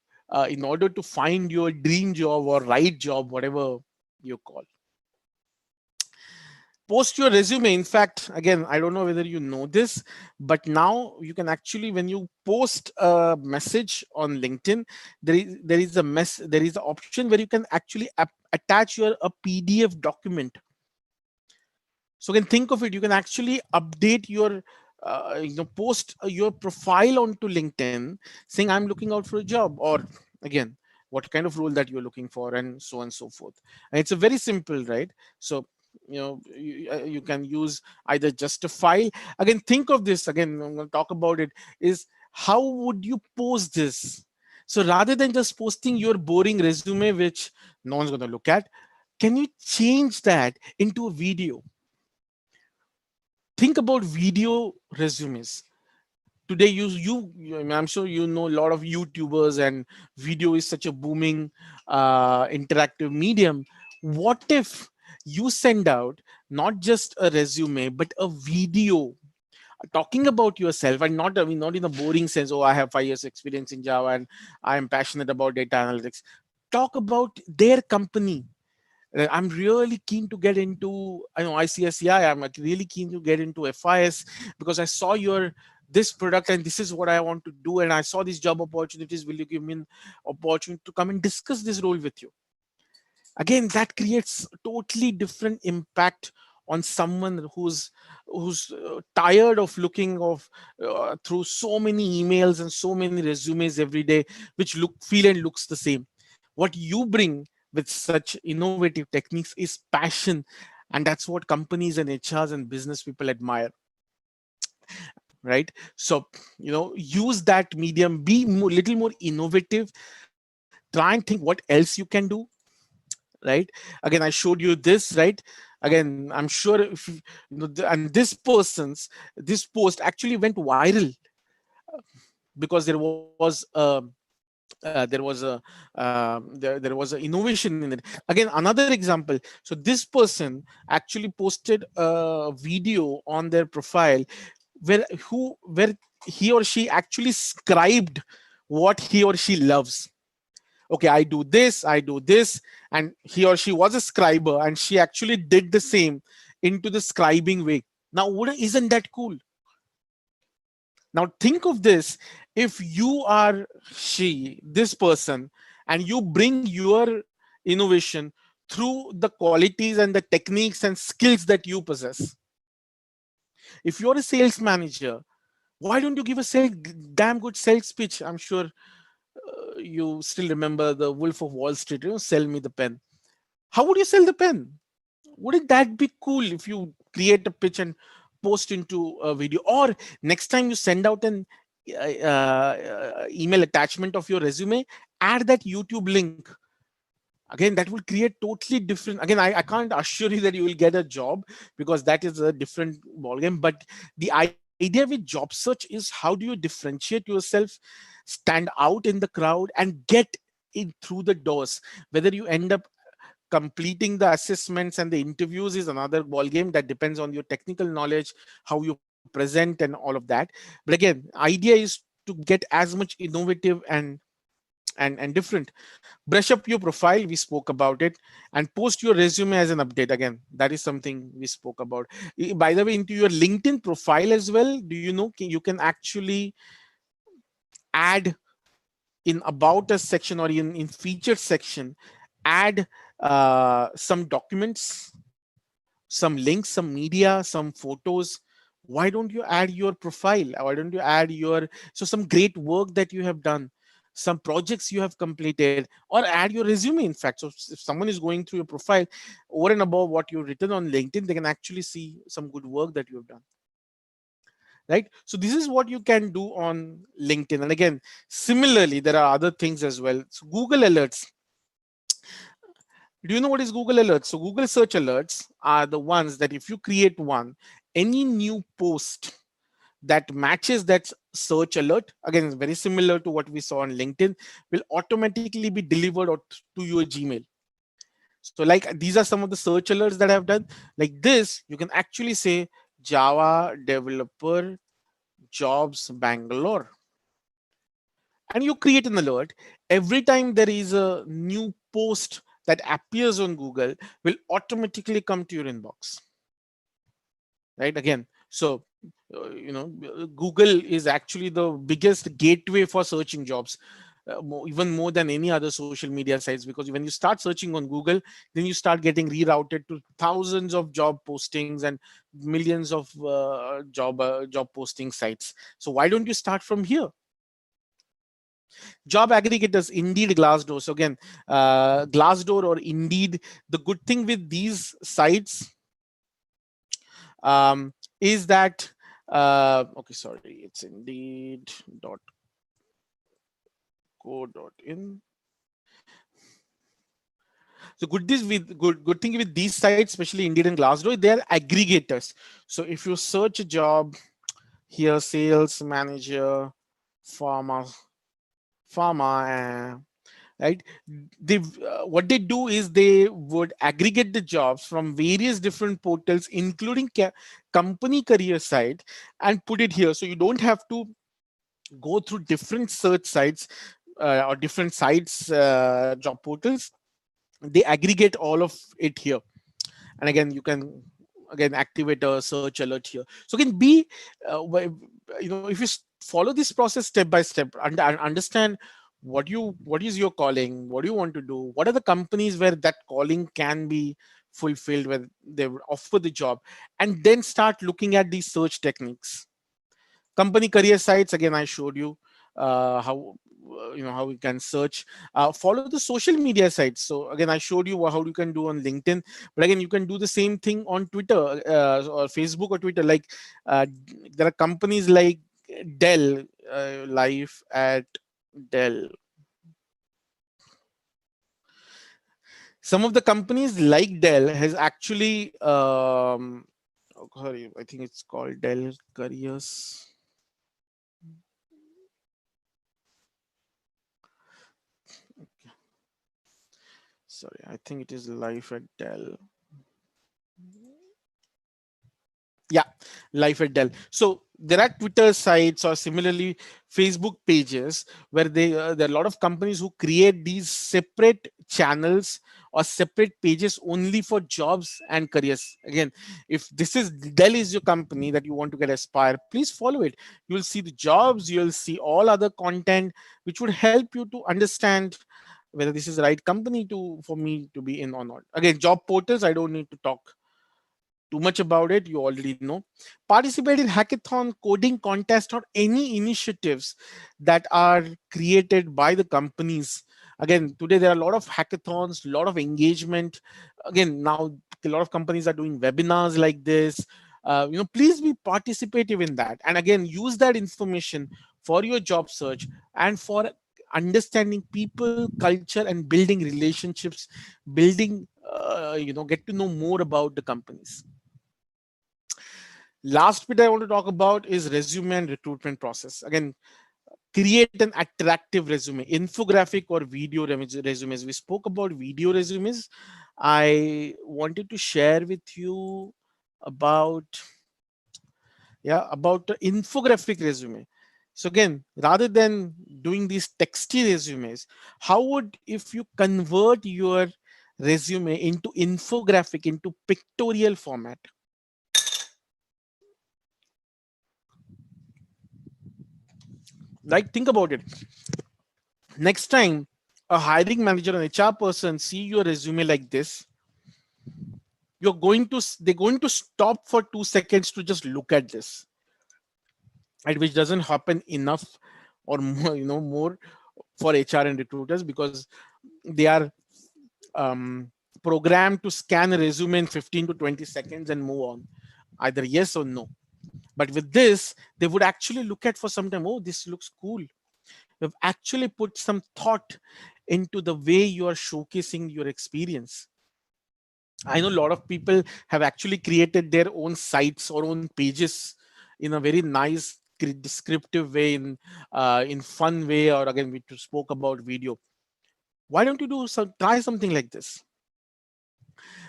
[SPEAKER 1] in order to find your dream job or right job, whatever you call. Post your resume. In fact, again, I don't know whether you know this, but now you can actually, when you post a message on LinkedIn, there is an option where you can actually attach a PDF document. So you can think of it, you can actually update your post your profile onto LinkedIn, saying I'm looking out for a job, or again, what kind of role that you're looking for, and so on and so forth. And it's a very simple, right? So you can use either just a file. Again, think of this, again, I'm going to talk about it, is how would you post this? So rather than just posting your boring resume, which no one's going to look at, can you change that into a video? Think about video resumes. Today, I'm sure you know a lot of YouTubers, and video is such a booming interactive medium. What if you send out not just a resume, but a video talking about yourself, and not, I mean, not in a boring sense, oh, I have 5 years experience in Java and I am passionate about data analytics. Talk about their company, I'm really keen to get into, I know, ICSCI. I'm like really keen to get into FIS because I saw your this product and this is what I want to do. And I saw these job opportunities. Will you give me an opportunity to come and discuss this role with you? Again, that creates totally different impact on someone who's tired of looking of through so many emails and so many resumes every day, which look feel and looks the same. What you bring with such innovative techniques is passion, and that's what companies and HRs and business people admire, right? So, use that medium, be little more innovative, try and think what else you can do, right? Again, I showed you this, right? Again, I'm sure if and this post actually went viral because there was an innovation in it. Again, another example. So this person actually posted a video on their profile where he or she actually scribed what he or she loves. Okay, I do this, and he or she was a scriber, and she actually did the same into the scribing way. Now, isn't that cool? Now think of this: if you are this person, and you bring your innovation through the qualities and the techniques and skills that you possess. If you're a sales manager, why don't you give a damn good sales pitch? I'm sure you still remember the Wolf of Wall Street, sell me the pen. How would you sell the pen? Wouldn't that be cool if you create a pitch and post into a video? Or next time you send out an email attachment of your resume, add that YouTube link. Again, that will create totally different. Again, I can't assure you that you will get a job because that is a different ballgame. But the idea with job search is how do you differentiate yourself, stand out in the crowd, and get in through the doors. Whether you end up completing the assessments and the interviews is another ball game that depends on your technical knowledge, how you present, and all of that. But again, idea is to get as much innovative and different. Brush up your profile, we spoke about it, and post your resume as an update. Again, that is something we spoke about. By the way, into your LinkedIn profile as well, do you know you can actually add in about us section or in featured section, add some documents, some links, some media, some photos. Why don't you add your profile? Why don't you add your some great work that you have done, some projects you have completed, or add your resume? In fact, so if someone is going through your profile, over and above what you've written on LinkedIn, they can actually see some good work that you have done, right? So this is what you can do on LinkedIn. And again, similarly, there are other things as well. So Google alerts. Do you know what is Google alerts? So Google search alerts are the ones that if you create one, any new post that matches that search alert, again, it's very similar to what we saw on LinkedIn, will automatically be delivered to your Gmail. So like these are some of the search alerts that I've done. Like this, you can actually say Java developer jobs Bangalore, and you create an alert. Every time there is a new post that appears on Google, will automatically come to your inbox, right? Again, so Google is actually the biggest gateway for searching jobs, even more than any other social media sites, because when you start searching on Google, then you start getting rerouted to thousands of job postings and millions of job posting sites. So why don't you start from here? Job aggregators, Indeed, Glassdoor. So again, Glassdoor or Indeed, the good thing with these sites is that okay, sorry, it's indeed.co.in. So good thing with these sites, especially Indeed and Glassdoor, they are aggregators. So if you search a job here, sales manager, pharma, right? What they do is they would aggregate the jobs from various different portals, including company career site, and put it here. So you don't have to go through different search sites or different sites, job portals. They aggregate all of it here, and again you can again activate a search alert here. So again, be if you follow this process step by step, and understand what is your calling, what do you want to do, what are the companies where that calling can be fulfilled, where they would offer the job, and then start looking at these search techniques. Company career sites, again I showed you how how you can search. Follow the social media sites. So again I showed you how you can do on LinkedIn, but again you can do the same thing on Twitter, or Facebook or Twitter. Like uh, there are companies like Dell, life at Dell. Some of the companies like Dell has actually sorry, I think it's called Dell Careers. Sorry, I think it is Life at Dell. Yeah, Life at Dell. So there are Twitter sites or similarly Facebook pages where there are a lot of companies who create these separate channels or separate pages only for jobs and careers. Again, if this is Dell is your company that you want to get aspire, please follow it. You will see the jobs, you'll see all other content which would help you to understand whether this is the right company to for me to be in or not. Again, job portals, I don't need to talk too much about it, you already know. Participate in hackathon, coding contest, or any initiatives that are created by the companies. Again, today there are a lot of hackathons, a lot of engagement. Again, now a lot of companies are doing webinars like this. Please be participative in that, and again use that information for your job search and for understanding people, culture, and building relationships, building get to know more about the companies. Last bit I want to talk about is resume and recruitment process. Again, create an attractive resume, infographic or video resumes. We spoke about video resumes. I wanted to share with you about about the infographic resume. So again, rather than doing these texty resumes, how would if you convert your resume into infographic, into pictorial format? Like, think about it. Next time a hiring manager and HR person see your resume like this, they're going to stop for 2 seconds to just look at this, and which doesn't happen enough or more, more for HR and recruiters, because they are um, programmed to scan a resume in 15 to 20 seconds and move on, either yes or no. But with this, they would actually look at for some time. Oh, this looks cool. We've actually put some thought into the way you are showcasing your experience. I know a lot of people have actually created their own sites or own pages in a very nice descriptive way, in fun way, or again we spoke about video. Why don't you try something like this?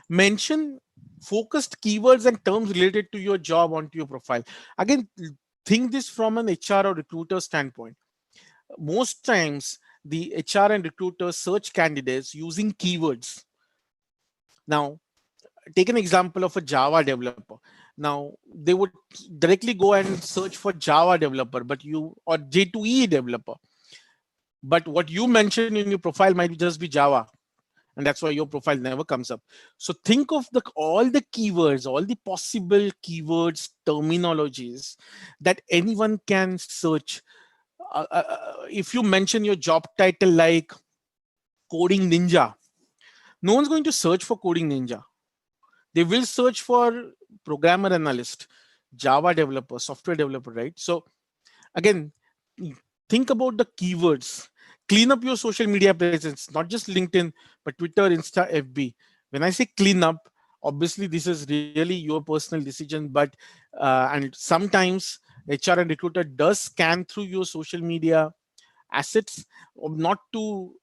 [SPEAKER 1] Mention focused keywords and terms related to your job onto your profile. Again, think this from an HR or recruiter standpoint. Most times the HR and recruiters search candidates using keywords. Now, take an example of a Java developer. Now, they would directly go and search for Java developer, but you or J2E developer. But what you mentioned in your profile might just be Java, and that's why your profile never comes up. So think of all the keywords, all the possible keywords, terminologies that anyone can search. If you mention your job title like coding ninja, no one's going to search for coding ninja. They will search for programmer analyst, Java developer, software developer, right? So again, think about the keywords. Clean up your social media presence, not just LinkedIn, but Twitter, Insta, FB. When I say clean up, obviously this is really your personal decision, but and sometimes HR and recruiter does scan through your social media assets, not to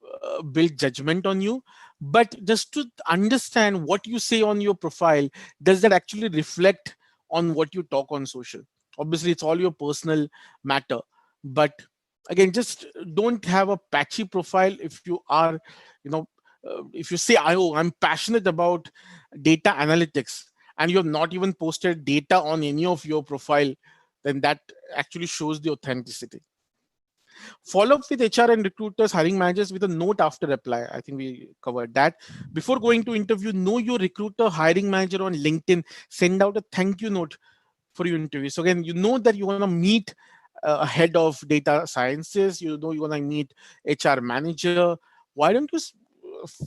[SPEAKER 1] build judgment on you, but just to understand what you say on your profile, does that actually reflect on what you talk on social? Obviously it's all your personal matter, but again, just don't have a patchy profile if you are, you know If you say, I'm passionate about data analytics, and you have not even posted data on any of your profile, then that actually shows the authenticity. Follow up with HR and recruiters, hiring managers with a note after reply. I think we covered that. Before going to interview, know your recruiter, hiring manager on LinkedIn. Send out a thank you note for your interview. So again, you know that you want to meet a head of data sciences. You know you want to meet HR manager. Why don't you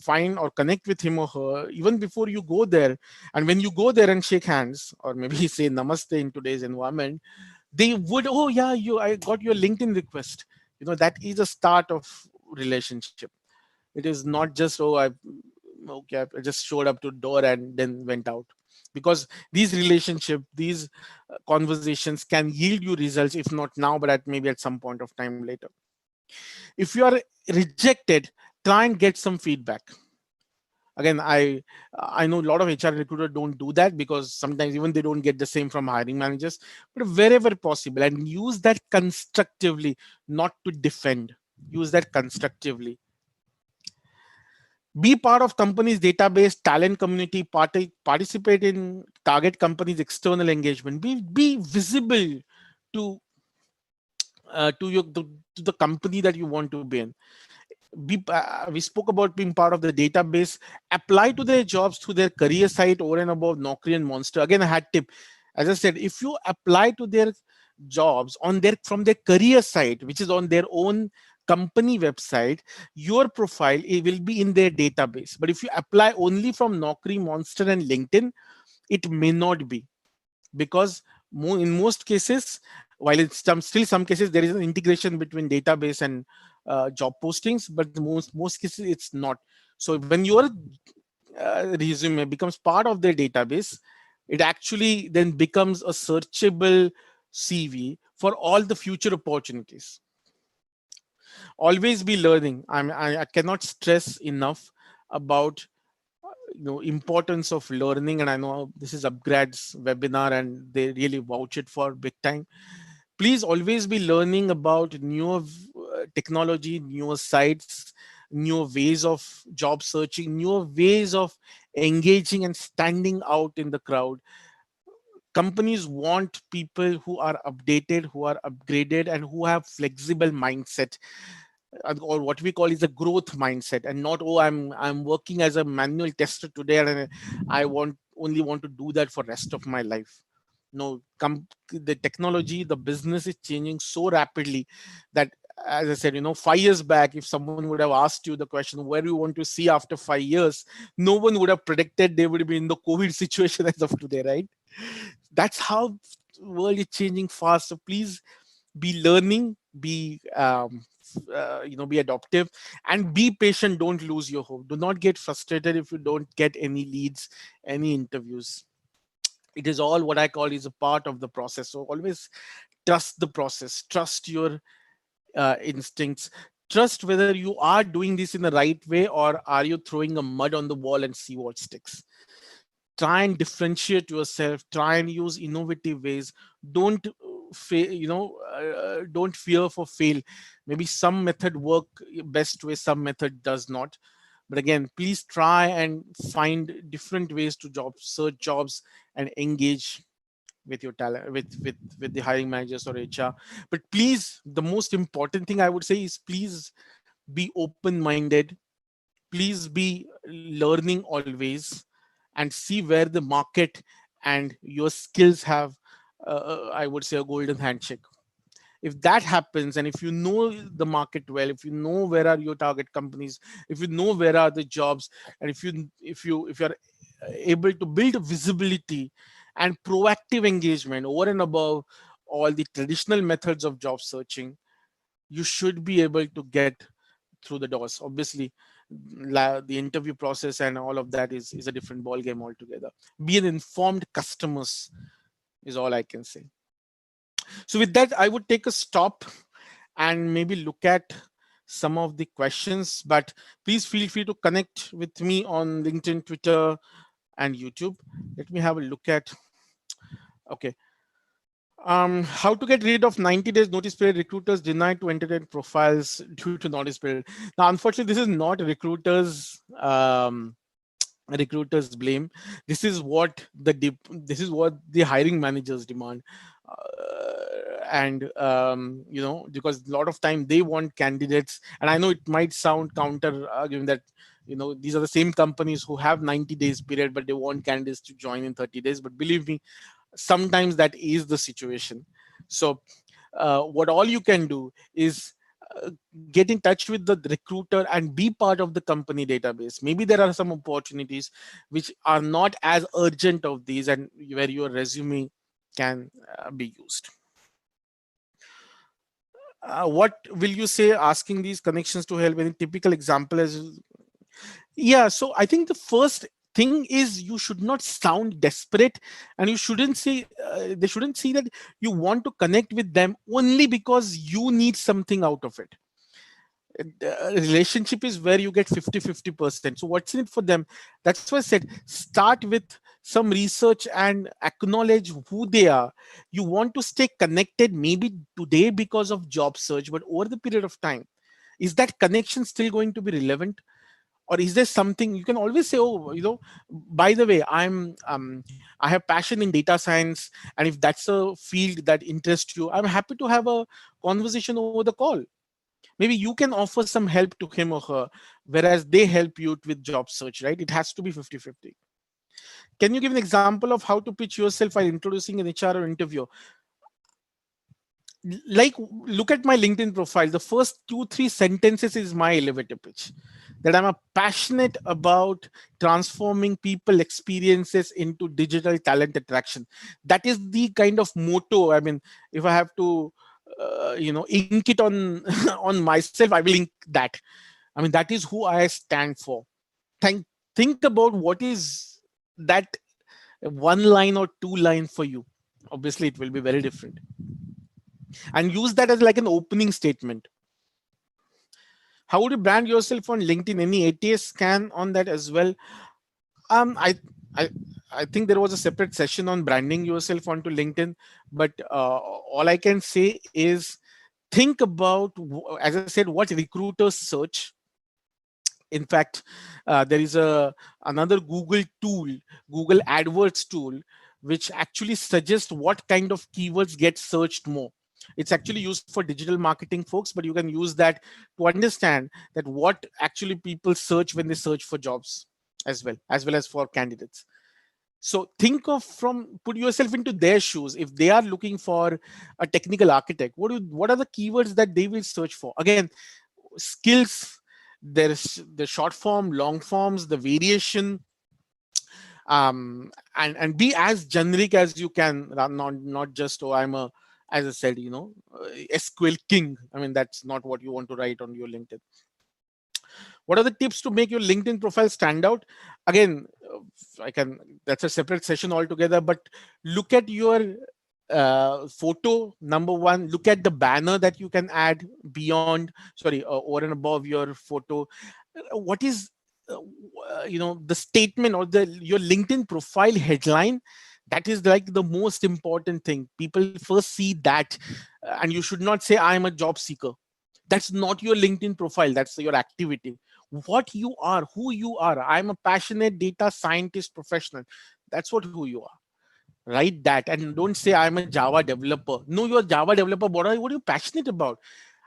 [SPEAKER 1] find or connect with him or her even before you go there? And when you go there and shake hands, or maybe say namaste in today's environment, they would, oh yeah, I got your LinkedIn request. That is a start of relationship. It is not just, oh, I just showed up to door and then went out. Because these relationship, these conversations can yield you results, if not now, but maybe at some point of time later. If you are rejected, try and get some feedback. Again, I know a lot of HR recruiters don't do that, because sometimes even they don't get the same from hiring managers. But wherever possible, and use that constructively, not to defend. Use that constructively. Be part of company's database, talent community, participate in target company's external engagement. Be visible to to the company that you want to be in. We spoke about being part of the database. Apply to their jobs through their career site over and above Naukri and Monster. Again, a hat tip. As I said, if you apply to their jobs from their career site, which is on their own company website, your profile, it will be in their database. But if you apply only from Naukri, Monster, and LinkedIn, it may not be, because in most cases, while it's still some cases there is an integration between database and job postings, but most cases it's not. So when your resume becomes part of their database, it actually then becomes a searchable CV for all the future opportunities. Always be learning. I cannot stress enough about importance of learning. And I know this is Upgrade's webinar and they really vouch it for big time. Please always be learning about newer technology, newer sites, newer ways of job searching, newer ways of engaging and standing out in the crowd. Companies want people who are updated, who are upgraded, and who have flexible mindset, or what we call is a growth mindset, and not, oh, I'm working as a manual tester today and I only want to do that for rest of my life. No, the technology, the business is changing so rapidly that, as I said, 5 years back, if someone would have asked you the question, where you want to see after 5 years, no one would have predicted they would be in the COVID situation as of today, right? That's how world is changing fast. So please be learning, be be adaptive, and be patient. Don't lose your hope. Do not get frustrated if you don't get any leads, any interviews. It is all what I call is a part of the process. So always trust the process, trust your instincts, trust whether you are doing this in the right way, or are you throwing a mud on the wall and see what sticks. Try and differentiate yourself, try and use innovative ways. Don't don't fear for fail. Maybe some method work best way, some method does not. But again, please try and find different ways to search jobs and engage with your talent, with the hiring managers or HR. But please, the most important thing I would say is, please be open minded, please be learning always, and see where the market and your skills have I would say a golden handshake. If that happens, and if you know the market well, if you know where are your target companies, if you know where are the jobs, and if you're able to build visibility and proactive engagement over and above all the traditional methods of job searching, you should be able to get through the doors. Obviously, the interview process and all of that is a different ball game altogether. Be an informed customers is all I can say. So with that, I would take a stop and maybe look at some of the questions, but please feel free to connect with me on LinkedIn, Twitter, and YouTube. Let me have a look at. Okay. How to get rid of 90 days notice period recruiters deny to entertain profiles due to notice period. Now, unfortunately, this is not recruiters blame. This is what the hiring managers demand. And because a lot of time they want candidates, and I know it might sound counter, given that these are the same companies who have 90 days period, but they want candidates to join in 30 days. But believe me, sometimes that is the situation. So what all you can do is get in touch with the recruiter and be part of the company database. Maybe there are some opportunities which are not as urgent of these, and where your resume can be used. What will you say asking these connections to help? Any typical example as? Yeah, so I think the first thing is you should not sound desperate, and you shouldn't say they shouldn't see that you want to connect with them only because you need something out of it. Relationship is where you get 50-50%. So what's in it for them? That's why I said start with some research and acknowledge who they are. You want to stay connected maybe today because of job search, but over the period of time, is that connection still going to be relevant? Or is there something you can always say, oh, by the way, I have passion in data science, and if that's a field that interests you, I'm happy to have a conversation over the call. Maybe you can offer some help to him or her, whereas they help you with job search, right? It has to be 50-50. Can you give an example of how to pitch yourself while introducing an HR or interview? Like, look at my LinkedIn profile. The first 2-3 sentences is my elevator pitch, that I'm a passionate about transforming people experiences into digital talent attraction. That is the kind of motto. I mean, if I have to ink it on on myself, I will ink that. I mean, that is who I stand for. Think about what is that one line or two line for you. Obviously it will be very different, and use that as like an opening statement. How would you brand yourself on LinkedIn? Any ATS scan on that as well? Um, I, I, I think there was a separate session on branding yourself onto LinkedIn, but all I can say is think about, as I said, what recruiters search. In fact, there is another Google tool, Google AdWords tool, which actually suggests what kind of keywords get searched more. It's actually used for digital marketing folks, but you can use that to understand that what actually people search when they search for jobs, as well as for candidates. So think of, from put yourself into their shoes. If they are looking for a technical architect, what are the keywords that they will search for? Again, skills, there's the short form, long forms, the variation, and be as generic as you can, not just, oh, I'm a, as I said, SQL king. I mean, that's not what you want to write on your LinkedIn. What are the tips to make your LinkedIn profile stand out? Again, I can, that's a separate session altogether, but look at your photo. Number one, look at the banner that you can add beyond, sorry, over and above your photo. What is the statement or the your LinkedIn profile headline? That is like the most important thing. People first see that, and you should not say I am a job seeker. That's not your LinkedIn profile, that's your activity. What you are, who you are. I'm a passionate data scientist professional. That's who you are. Write that, and don't say I'm a Java developer. No, you're a Java developer. What are you passionate about?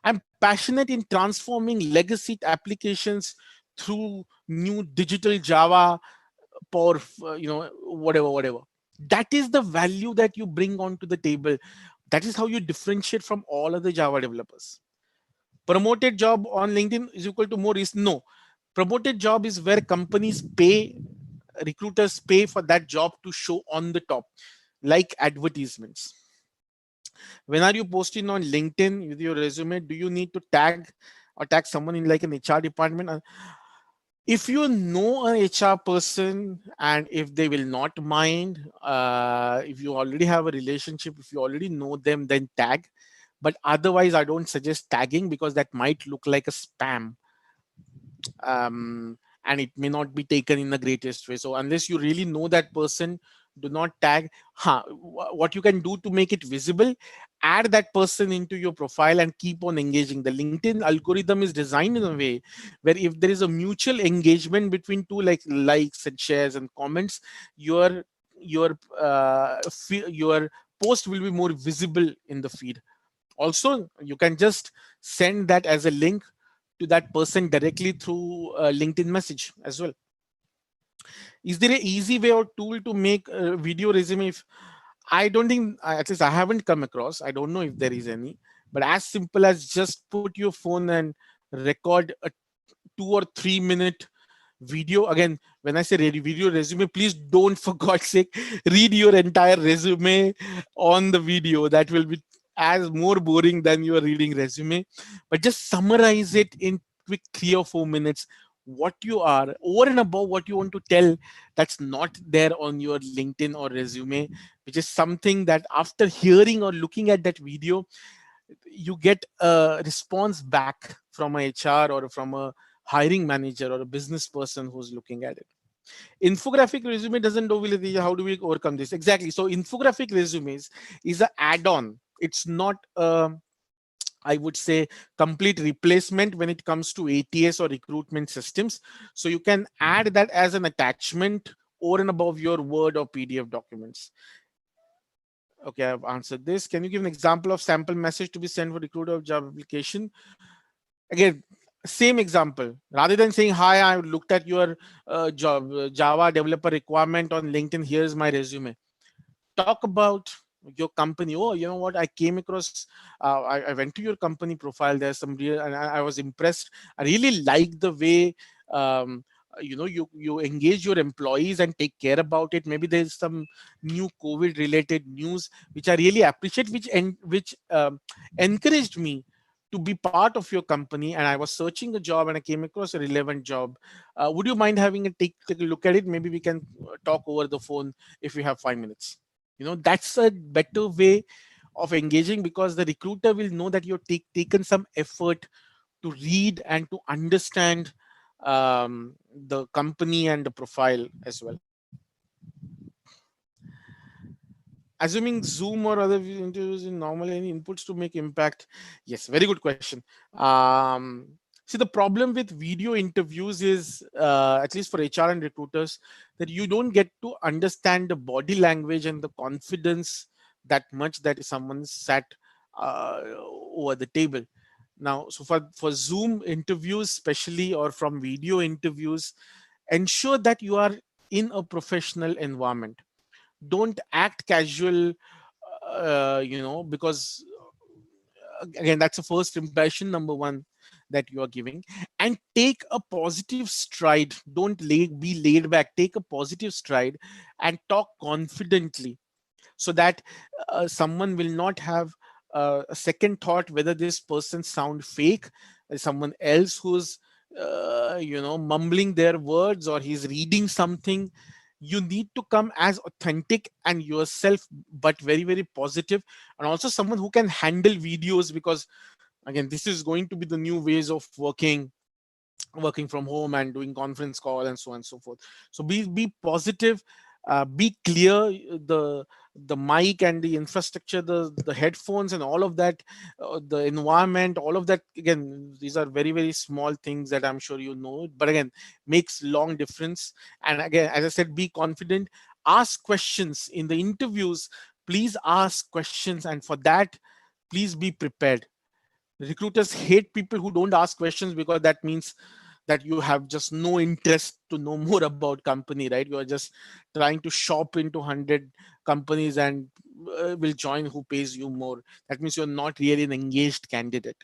[SPEAKER 1] I'm passionate in transforming legacy applications through new digital Java, power, whatever. That is the value that you bring onto the table. That is how you differentiate from all other Java developers. Promoted job on LinkedIn is equal to more risk? No. Promoted job is where companies pay, recruiters pay for that job to show on the top, like advertisements. When are you posting on LinkedIn with your resume? Do you need to tag someone in like an HR department? If you know an HR person, and if they will not mind, if you already have a relationship, if you already know them, then tag. But otherwise, I don't suggest tagging, because that might look like a spam, and it may not be taken in the greatest way. So unless you really know that person, Do not tag. What you can do to make it visible, add that person into your profile and keep on engaging. The LinkedIn algorithm is designed in a way where if there is a mutual engagement between two, like likes and shares and comments, your your post will be more visible in the feed. Also, you can just send that as a link to that person directly through LinkedIn message as well. Is there a easy way or tool to make a video resume? If I don't think, at least I haven't come across, I don't know if there is any, but as simple as just put your phone and record a 2 or 3 minute video. Again, when I say video resume, please don't for God's sake read your entire resume on the video. That will be as more boring than you are reading resume. But just summarize it in quick 3 or 4 minutes, what you are over and above what you want to tell, that's not there on your LinkedIn or resume, which is something that after hearing or looking at that video, you get a response back from a HR or from a hiring manager or a business person who's looking at it. Infographic resume doesn't do with the, how do we overcome this? Exactly. So infographic resumes is an add-on. It's not I would say complete replacement when it comes to ATS or recruitment systems. So you can add that as an attachment over and above your Word or PDF documents. Okay, I've answered this. Can you give an example of sample message to be sent for recruiter of job application? Again, same example. Rather than saying, hi, I looked at your Java developer requirement on LinkedIn, here's my resume. Talk about your company. Oh, you know what, I came across, I went to your company profile, there's some real, and I was impressed. I really like the way um, you engage your employees and take care about it. Maybe there's some new COVID related news which I really appreciate, which encouraged me to be part of your company, and I was searching a job and I came across a relevant job. Would you mind having a take a look at it? Maybe we can talk over the phone if we have 5 minutes. That's a better way of engaging, because the recruiter will know that you've taken some effort to read and to understand the company and the profile as well. Assuming Zoom or other interviews in normal, any inputs to make impact? Yes, very good question. See, the problem with video interviews is, at least for HR and recruiters, that you don't get to understand the body language and the confidence that much that someone sat over the table. Now, so for Zoom interviews especially, or from video interviews, ensure that you are in a professional environment. Don't act casual, because again, that's a first impression, number one, that you are giving. And take a positive stride. Don't be laid back. Take a positive stride and talk confidently, so that someone will not have a second thought whether this person sound fake, someone else who's mumbling their words, or he's reading something. You need to come as authentic and yourself, but very, very positive, and also someone who can handle videos, because again, this is going to be the new ways of working from home and doing conference call and so on and so forth. So be positive, be clear. The mic and the infrastructure, the headphones and all of that, the environment, all of that, again, these are very, very small things that I'm sure you know, but again, makes long difference. And again, as I said, be confident, ask questions in the interviews. Please ask questions, and for that, please be prepared. Recruiters hate people who don't ask questions, because that means that you have just no interest to know more about company, right? You are just trying to shop into 100 companies and will join who pays you more. That means you're not really an engaged candidate.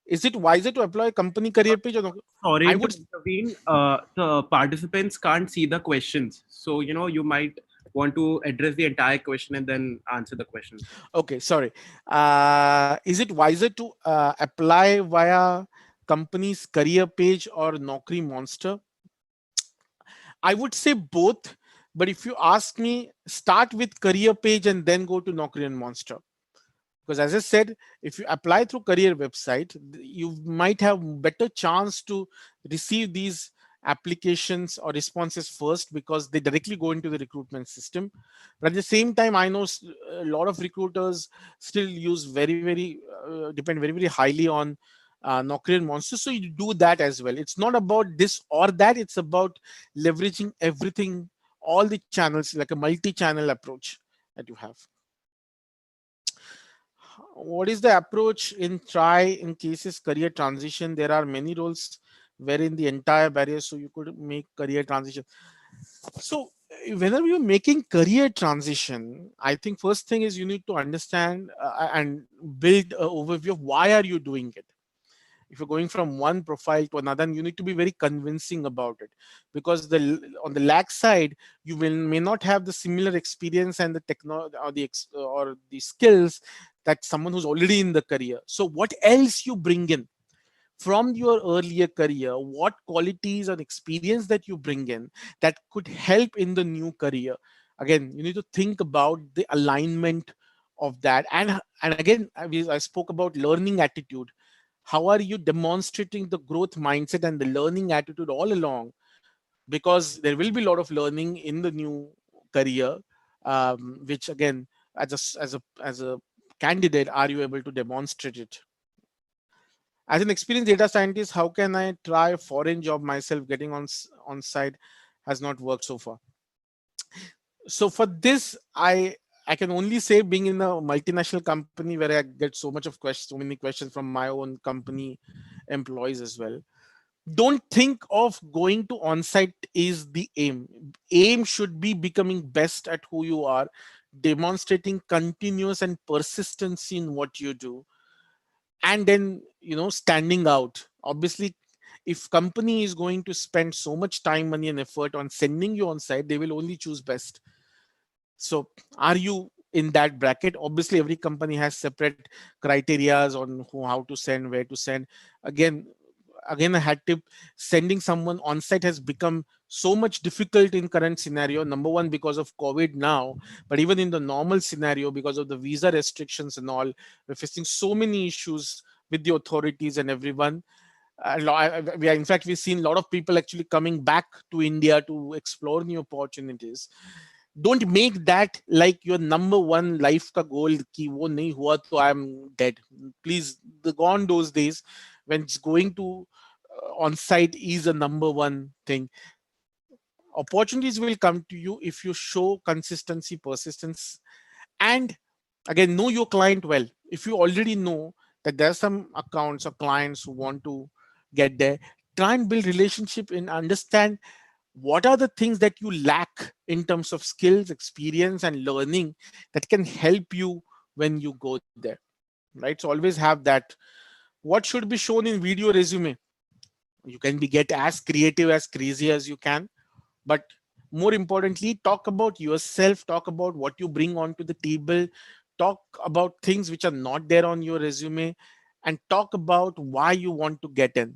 [SPEAKER 1] Is it wiser to apply a company career page or no? I
[SPEAKER 2] Sorry to
[SPEAKER 1] would.
[SPEAKER 2] intervene. The participants can't see the questions, so you might want to address the entire question and then answer the question.
[SPEAKER 1] Okay, sorry. Is it wiser to apply via company's career page or Naukri Monster? I would say both, but if you ask me, start with career page and then go to Naukri and Monster. Because as I said, if you apply through career website, you might have better chance to receive these applications or responses first because they directly go into the recruitment system. But at the same time, I know a lot of recruiters still use depend very, very highly on Naukri and Monster. So you do that as well. It's not about this or that. It's about leveraging everything, all the channels, like a multi-channel approach that you have. What is the approach in try in cases career transition? There are many roles wherein the entire barrier, so you could make career transition. So whenever you're making career transition, I think first thing is you need to understand and build an overview of why are you doing it. If you're going from one profile to another, you need to be very convincing about it, because on the lack side you may not have the similar experience and the technology or or the skills that someone who's already in the career. So what else you bring in from your earlier career, what qualities and experience that you bring in that could help in the new career. Again, you need to think about the alignment of that. And again, I spoke about learning attitude. How are you demonstrating the growth mindset and the learning attitude all along? Because there will be a lot of learning in the new career, which again, as a candidate, are you able to demonstrate it? As an experienced data scientist, how can I try a foreign job myself? Getting on site has not worked so far. So for this, I can only say, being in a multinational company where I get so much of questions, so many questions from my own company employees as well. Don't think of going to on-site is the aim. Aim should be becoming best at who you are, demonstrating continuous and persistency in what you do, and then standing out. Obviously, if company is going to spend so much time, money and effort on sending you on site, they will only choose best. So are you in that bracket? Obviously every company has separate criterias on how to send, where to send. Again again a hat tip: sending someone on site has become so much difficult in current scenario. Number one, because of COVID now, but even in the normal scenario, because of the visa restrictions and all, we're facing so many issues with the authorities and everyone. In fact, we've seen a lot of people actually coming back to India to explore new opportunities. Don't make that like your number one life ka goal ki wo nahi hua to I'm dead. Please, the gone those days when it's going to on site is a number one thing. Opportunities will come to you if you show consistency, persistence, and again, know your client well. If you already know that there are some accounts or clients who want to get there, try and build relationship and understand what are the things that you lack in terms of skills, experience and learning that can help you when you go there, right? So always have that. What should be shown in video resume? You can be get as creative, as crazy as you can, but more importantly, talk about yourself, talk about what you bring onto the table, talk about things which are not there on your resume, and talk about why you want to get in.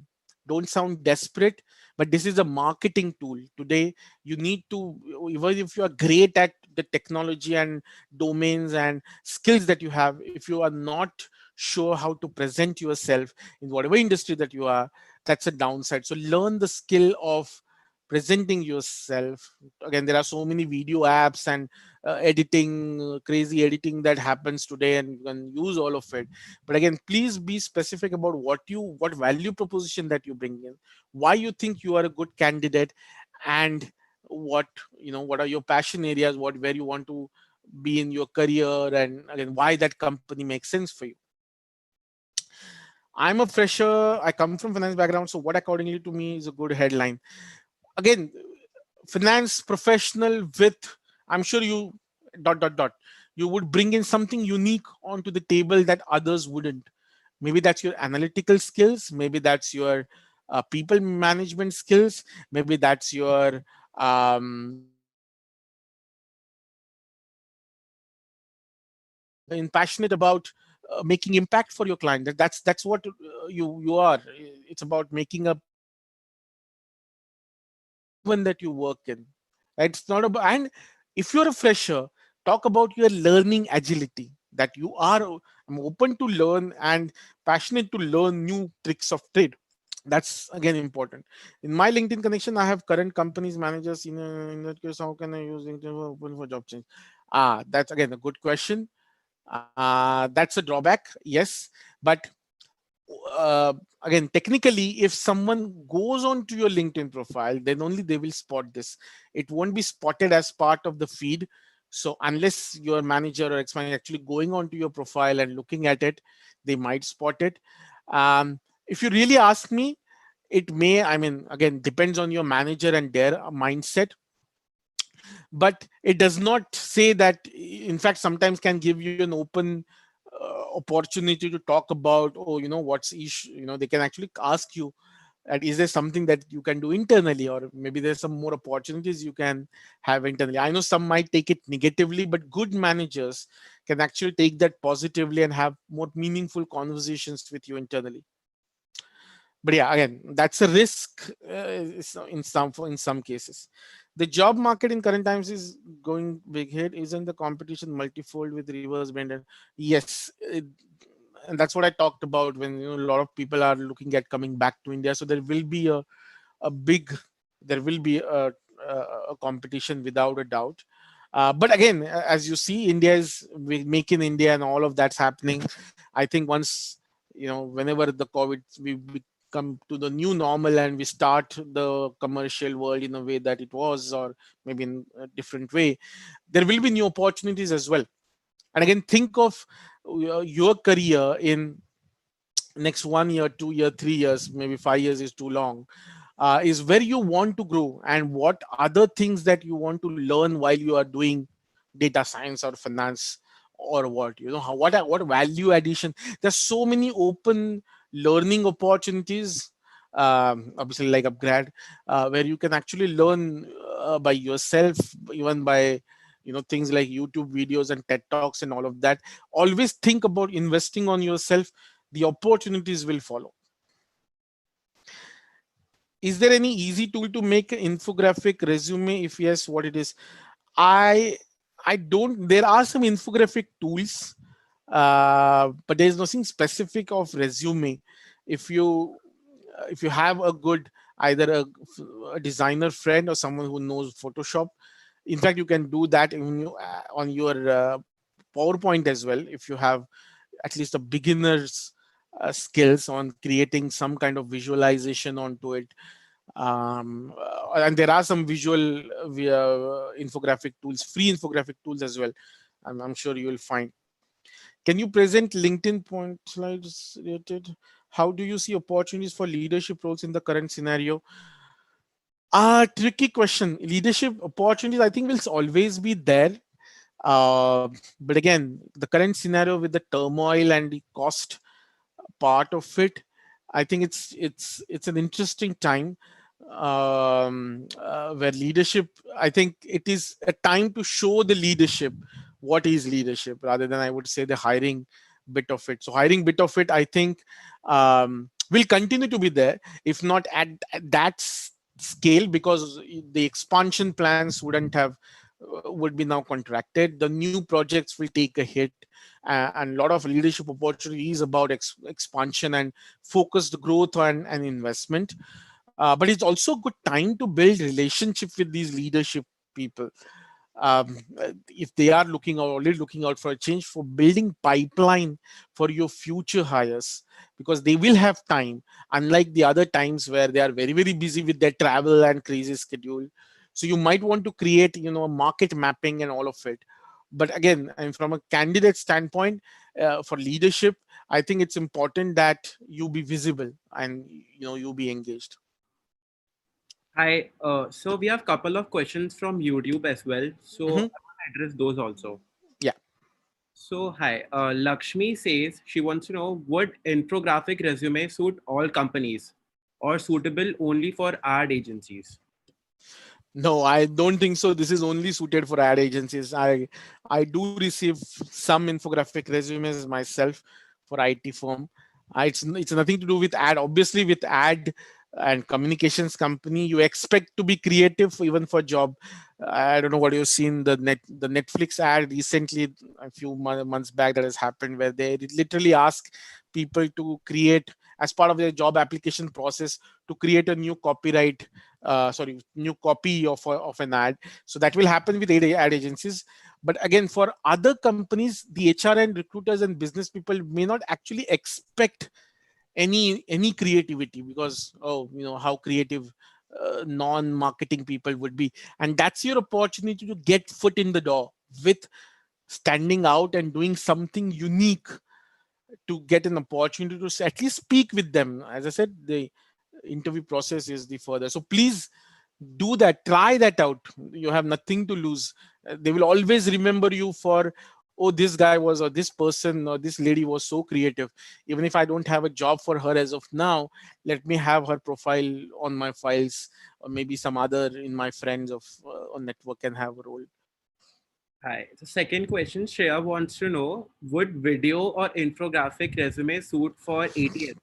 [SPEAKER 1] Don't sound desperate, but this is a marketing tool today. You need to, even if you are great at the technology and domains and skills that you have, if you are not sure how to present yourself in whatever industry that you are, that's a downside. So learn the skill of presenting yourself. Again, there are so many video apps and editing, crazy editing that happens today, and you can use all of it. But again, please be specific about what value proposition that you bring in, why you think you are a good candidate, and what what are your passion areas, where you want to be in your career, and again, why that company makes sense for you. I'm a fresher, I come from finance background, so what accordingly to me is a good headline? Again, finance professional with, I'm sure you dot dot dot, you would bring in something unique onto the table that others wouldn't. Maybe that's your analytical skills, maybe that's your people management skills, maybe that's your and passionate about making impact for your client. That's what you are. It's about making a one that you work in, right? It's not about, and if you're a fresher, talk about your learning agility, that you are I'm open to learn and passionate to learn new tricks of trade. That's again important. In my LinkedIn connection, I have current companies managers. In that case, how can I use LinkedIn for open for job change? That's again a good question. That's a drawback, yes, but uh, again, technically, if someone goes on to your LinkedIn profile, then only they will spot this. It won't be spotted as part of the feed. So unless your manager or ex-manager actually going onto your profile and looking at it, they might spot it. If you really ask me, it may, I mean, again, depends on your manager and their mindset, but it does not say that. In fact, sometimes can give you an open opportunity to talk about, oh, what's issue. They can actually ask you, and is there something that you can do internally, or maybe there's some more opportunities you can have internally. I know some might take it negatively, but good managers can actually take that positively and have more meaningful conversations with you internally. But yeah, again, that's a risk in some cases. The job market in current times is going big hit. Isn't the competition multifold with reverse bend? Yes, and that's what I talked about when a lot of people are looking at coming back to India. So there will be a big, there will be a competition without a doubt. But again, as you see, India is make in India and all of that's happening. I think once, whenever the COVID, we come to the new normal and we start the commercial world in a way that it was, or maybe in a different way, there will be new opportunities as well. And again, think of your career in next 1 year, 2 year, 3 years, maybe 5 years is too long. Is where you want to grow and what other things that you want to learn while you are doing data science or finance, or what value addition. There's so many open learning opportunities, obviously like upgrad, where you can actually learn by yourself, even by things like YouTube videos and TED Talks and all of that. Always think about investing on yourself. The opportunities will follow. Is there any easy tool to make an infographic resume? If yes, what it is? I i don't, there are some infographic tools, but there's nothing specific of resume. If you have a good, either a designer friend or someone who knows Photoshop, in fact you can do that on your PowerPoint as well. If you have at least a beginner's skills on creating some kind of visualization onto it, and there are some visual infographic tools, free infographic tools as well. I'm sure you will find. Can you present LinkedIn point slides related? How do you see opportunities for leadership roles in the current scenario? Tricky question. Leadership opportunities, I think, will always be there. But again, the current scenario with the turmoil and the cost part of it, I think it's an interesting time, where leadership, I think it is a time to show the leadership what is leadership, rather than, I would say, the hiring bit of it. So hiring bit of it, I think, will continue to be there, if not at that scale, because the expansion plans wouldn't have would be now contracted. The new projects will take a hit, and a lot of leadership opportunities about expansion and focused growth and investment. But it's also a good time to build relationship with these leadership people, if they are already looking out for a change, for building pipeline for your future hires, because they will have time, unlike the other times where they are very very busy with their travel and crazy schedule. So you might want to create market mapping and all of it. But again, and from a candidate standpoint, for leadership, I think it's important that you be visible and you be engaged.
[SPEAKER 2] Hi. So we have a couple of questions from YouTube as well. So I
[SPEAKER 1] Hmm.
[SPEAKER 2] want to address those also.
[SPEAKER 1] Yeah.
[SPEAKER 2] So hi, Lakshmi says she wants to know, would infographic resume suit all companies or suitable only for ad agencies?
[SPEAKER 1] No, I don't think so. This is only suited for ad agencies. I do receive some infographic resumes myself for IT firm. It's nothing to do with ad. Obviously, with ad and communications company, you expect to be creative even for job. I don't know what you've seen, the Netflix ad recently, a few months back, that has happened, where they literally ask people to create as part of their job application process to create a new copyright, new copy of an ad. So that will happen with ad agencies. But again, for other companies, the HR and recruiters and business people may not actually expect any creativity, because how creative non-marketing people would be. And that's your opportunity to get foot in the door with standing out and doing something unique, to get an opportunity to at least speak with them. As I said, the interview process is the further. So please do that, try that out. You have nothing to lose. They will always remember you for, oh, this guy was, or this person or this lady was so creative. Even if I don't have a job for her as of now, let me have her profile on my files, or maybe some other in my friends of on network can have a role.
[SPEAKER 2] Hi. The second question, Shreya wants to know, would video or infographic resume suit for ATS?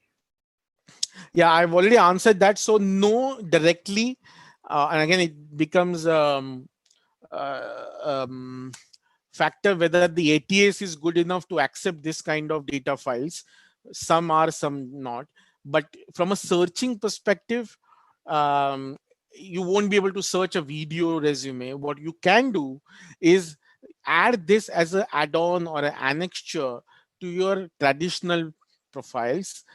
[SPEAKER 1] Yeah, I've already answered that. So no, directly. And again, it becomes uh, um, factor whether the ATS is good enough to accept this kind of data files. Some are, some not. But from a searching perspective, um, you won't be able to search a video resume. What you can do is add this as an add-on or an annexure to your traditional profiles,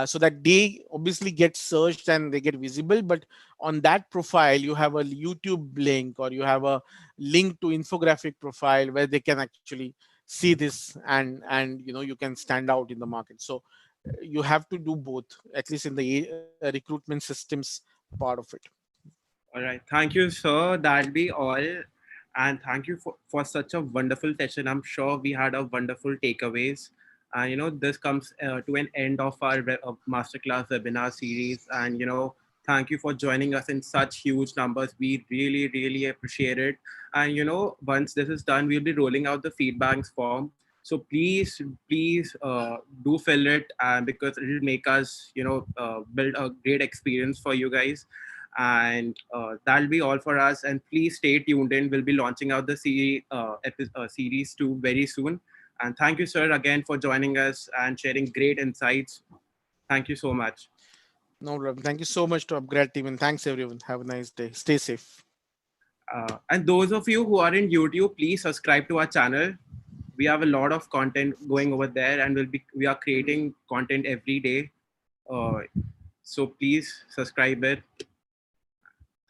[SPEAKER 1] so that they obviously get searched and they get visible. But on that profile, you have a YouTube link, or you have a link to infographic profile where they can actually see this, and you can stand out in the market. So you have to do both, at least in the recruitment systems part of it.
[SPEAKER 2] All right. Thank you, sir. That'll be all. And thank you for such a wonderful session. I'm sure we had a wonderful takeaways. And, this comes to an end of our masterclass webinar series. And, thank you for joining us in such huge numbers. We really, really appreciate it. And, once this is done, we'll be rolling out the feedbacks form. So please do fill it, because it will make us, build a great experience for you guys. And that'll be all for us. And please stay tuned in. We'll be launching out the series 2 very soon. And thank you, sir, again for joining us and sharing great insights. Thank you so much.
[SPEAKER 1] No problem. Thank you so much to Upgrad team, and thanks everyone. Have a nice day. Stay safe.
[SPEAKER 2] And those of you who are in YouTube, please subscribe to our channel. We have a lot of content going over there, and we are creating content every day. So please subscribe it.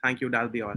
[SPEAKER 2] Thank you. That'll be all.